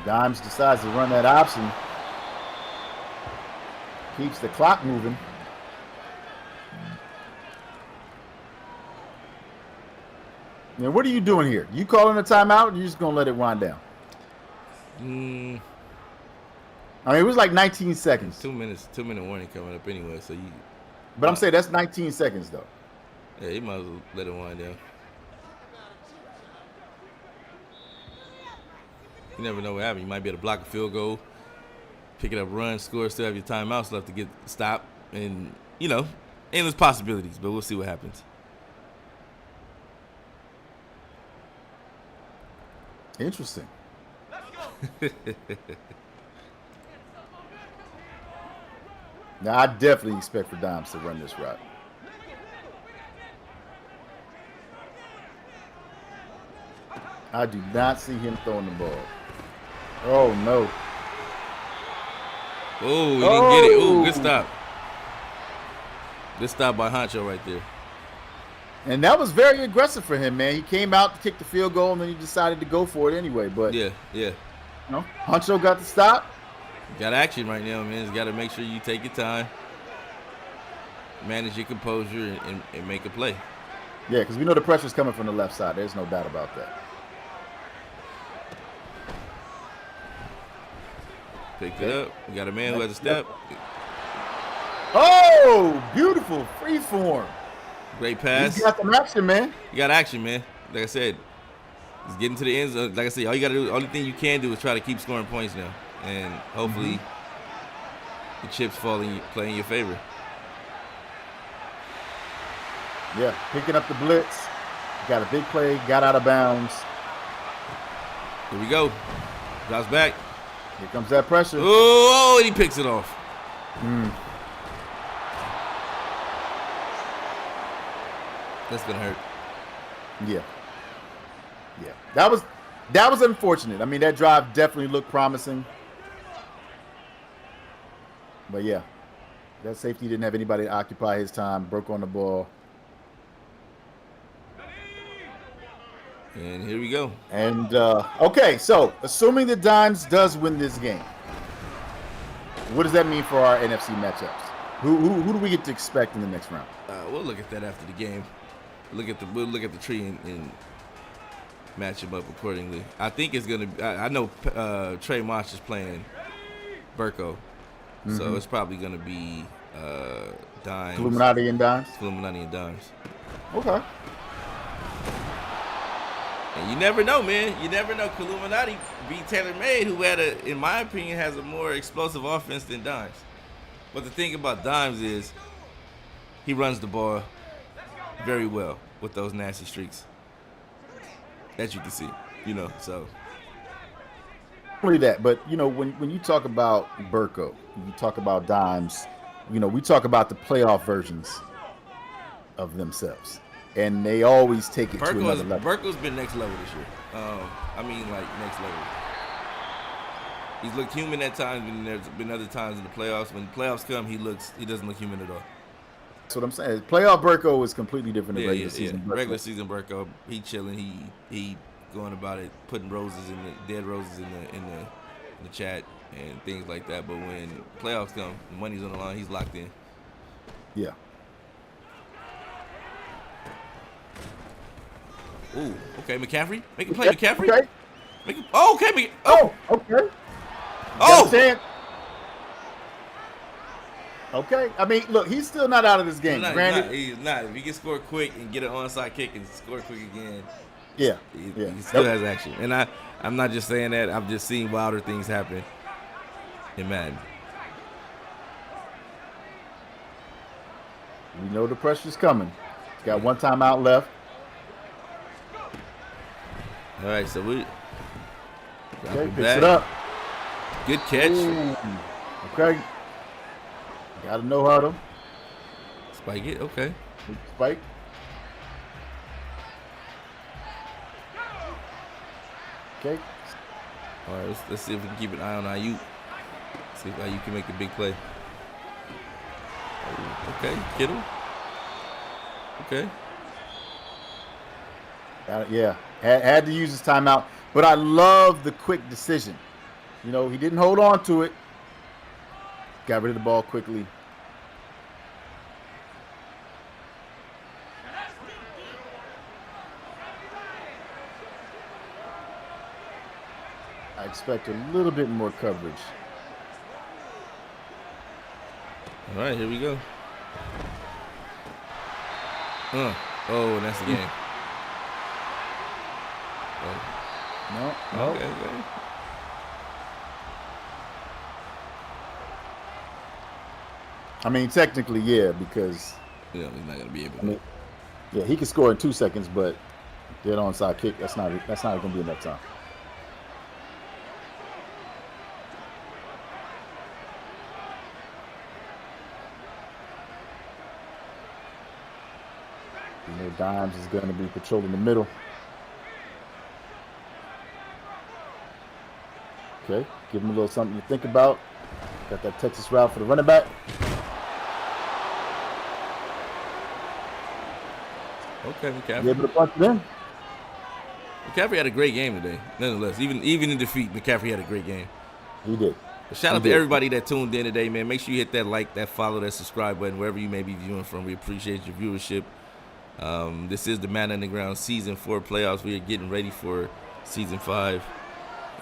Dimes decides to run that option. Keeps the clock moving. Now, what are you doing here? You calling a timeout, or you just gonna let it wind down? I mean, it was like 19 seconds. 2-minute warning coming up anyway. So you. But I'm saying that's 19 seconds though. Yeah, you might as well let it wind down. You never know what happens. You might be able to block a field goal, pick it up, run, score, still have your timeouts left to get stopped, and you know, endless possibilities, but we'll see what happens. Interesting. Now, I definitely expect for Dimes to run this route. I do not see him throwing the ball. Oh, no. Oh, he didn't get it. Oh, good stop. Good stop by Honcho right there. And that was very aggressive for him, man. He came out to kick the field goal, and then he decided to go for it anyway. But yeah. Honcho got the stop. Got action right now, man. You got to make sure you take your time, manage your composure, and make a play. Yeah, because we know the pressure's coming from the left side. There's no doubt about that. Picked it up. We got a man who has a step. Oh, beautiful free form. Great pass. You got some action, man. You got action, man. Like I said, he's getting to the end zone. Like I said, all you got to do, only thing you can do is try to keep scoring points now, and hopefully the chips play in your favor. Yeah, picking up the blitz. Got a big play. Got out of bounds. Here we go. Drops back. Here comes that pressure. Oh, and he picks it off. That's gonna hurt. Yeah. That was unfortunate. I mean, that drive definitely looked promising. But yeah, that safety didn't have anybody to occupy his time. Broke on the ball. And here we go. And okay, so assuming that Dimes does win this game, what does that mean for our NFC matchups? Who do we get to expect in the next round? We'll look at that after the game. We'll look at the tree and match them up accordingly. I think it's gonna. I know Trey Mosh is playing Burko, so it's probably gonna be Dimes. Illuminati and Dimes. Okay. And you never know, man. You never know. Illuminati beat Taylor Made, who in my opinion, has a more explosive offense than Dimes. But the thing about Dimes is he runs the ball very well with those nasty streaks, as you can see. So. Only that, but when you talk about Burko, you talk about Dimes, we talk about the playoff versions of themselves. And they always take it to another level. Burko's been next level this year. Next level. He's looked human at times, and there's been other times in the playoffs. When the playoffs come, he doesn't look human at all. That's what I'm saying. Playoff Burko is completely different than regular season. Regular season Burko, he chilling. He going about it, putting dead roses in the chat and things like that. But when playoffs come, the money's on the line. He's locked in. Yeah. Ooh, okay, McCaffrey. Make a play, McCaffrey. Okay. Okay. Okay. Oh! Okay. I mean, look, he's still not out of this game. Granted, he's not. If he can score quick and get an onside kick and score quick again, he still has action. And I'm not just saying that. I've just seen wilder things happen in Madden. We know the pressure's coming. He's got one timeout left. All right, so we picks it up. Good catch. Ooh. Okay. Got to know how to spike it. Okay. Spike. Okay. All right, let's see if we can keep an eye on Ayuk. See if Ayuk can make a big play. Okay, Kittle. Okay. Yeah, had to use his timeout, but I love the quick decision. He didn't hold on to it. Got rid of the ball quickly. I expect a little bit more coverage. All right, here we go. Oh, and that's the game. No. Okay. I mean, technically, yeah, because You know, he's not gonna be able I to. mean, yeah, he could score in 2 seconds, but dead onside kick, that's not going to be enough time. You know, Dimes is going to be patrolling the middle. Okay, give him a little something to think about. Got that Texas route for the running back. Okay, Be able McCaffrey. to punch it in. McCaffrey had a great game today. Nonetheless, even in defeat, McCaffrey had a great game. He did. Shout He out to did. everybody that tuned in today, man. Make sure you hit that like, that follow, that subscribe button wherever you may be viewing from. We appreciate your viewership. This is the Madden Underground Season 4 playoffs. We are getting ready for Season 5.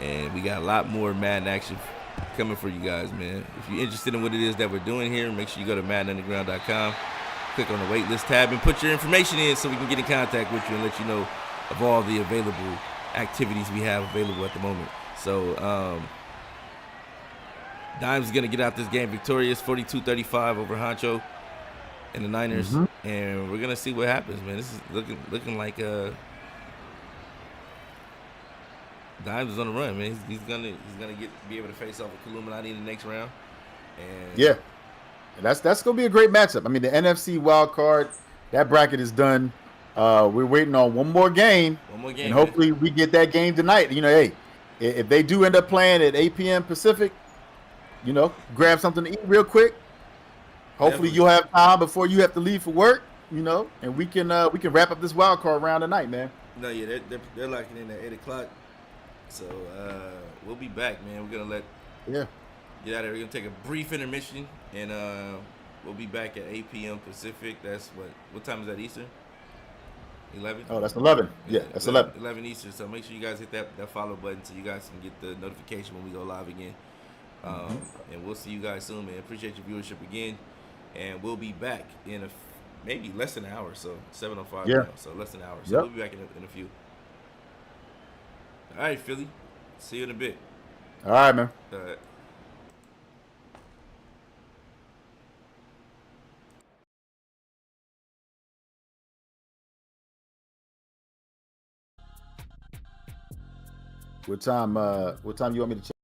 And we got a lot more Madden action coming for you guys, man. If you're interested in what it is that we're doing here, make sure you go to MaddenUnderground.com, click on the waitlist tab, and put your information in so we can get in contact with you and let you know of all the available activities we have available at the moment. So, Dimes is going to get out this game victorious, 42-35 over Honcho and the Niners. And we're going to see what happens, man. This is looking like Dimes is on the run, man. He's gonna be able to face off with Illuminati in the next round. And Yeah, and that's gonna be a great matchup. I mean, the NFC wild card, that bracket is done. We're waiting on one more game, and hopefully we get that game tonight. You know, hey, if they do end up playing at 8 p.m. Pacific, you know, grab something to eat real quick. Hopefully you'll have time before you have to leave for work. You know, and we can wrap up this wild card round tonight, man. No, yeah, they're locking in at 8:00. So we'll be back, man. We're gonna get out of here. We're gonna take a brief intermission, and we'll be back at 8 p.m. Pacific. That's what time is that Eastern? 11? Oh, that's 11. Yeah, that's 11. 11 Eastern. So make sure you guys hit that follow button so you guys can get the notification when we go live again. And we'll see you guys soon, man. Appreciate your viewership again, and we'll be back in maybe less than an hour. So 7:05 now. So less than an hour. So we'll be back in a few. All right, Philly. See you in a bit. All right, man. All right. What time you want me to check?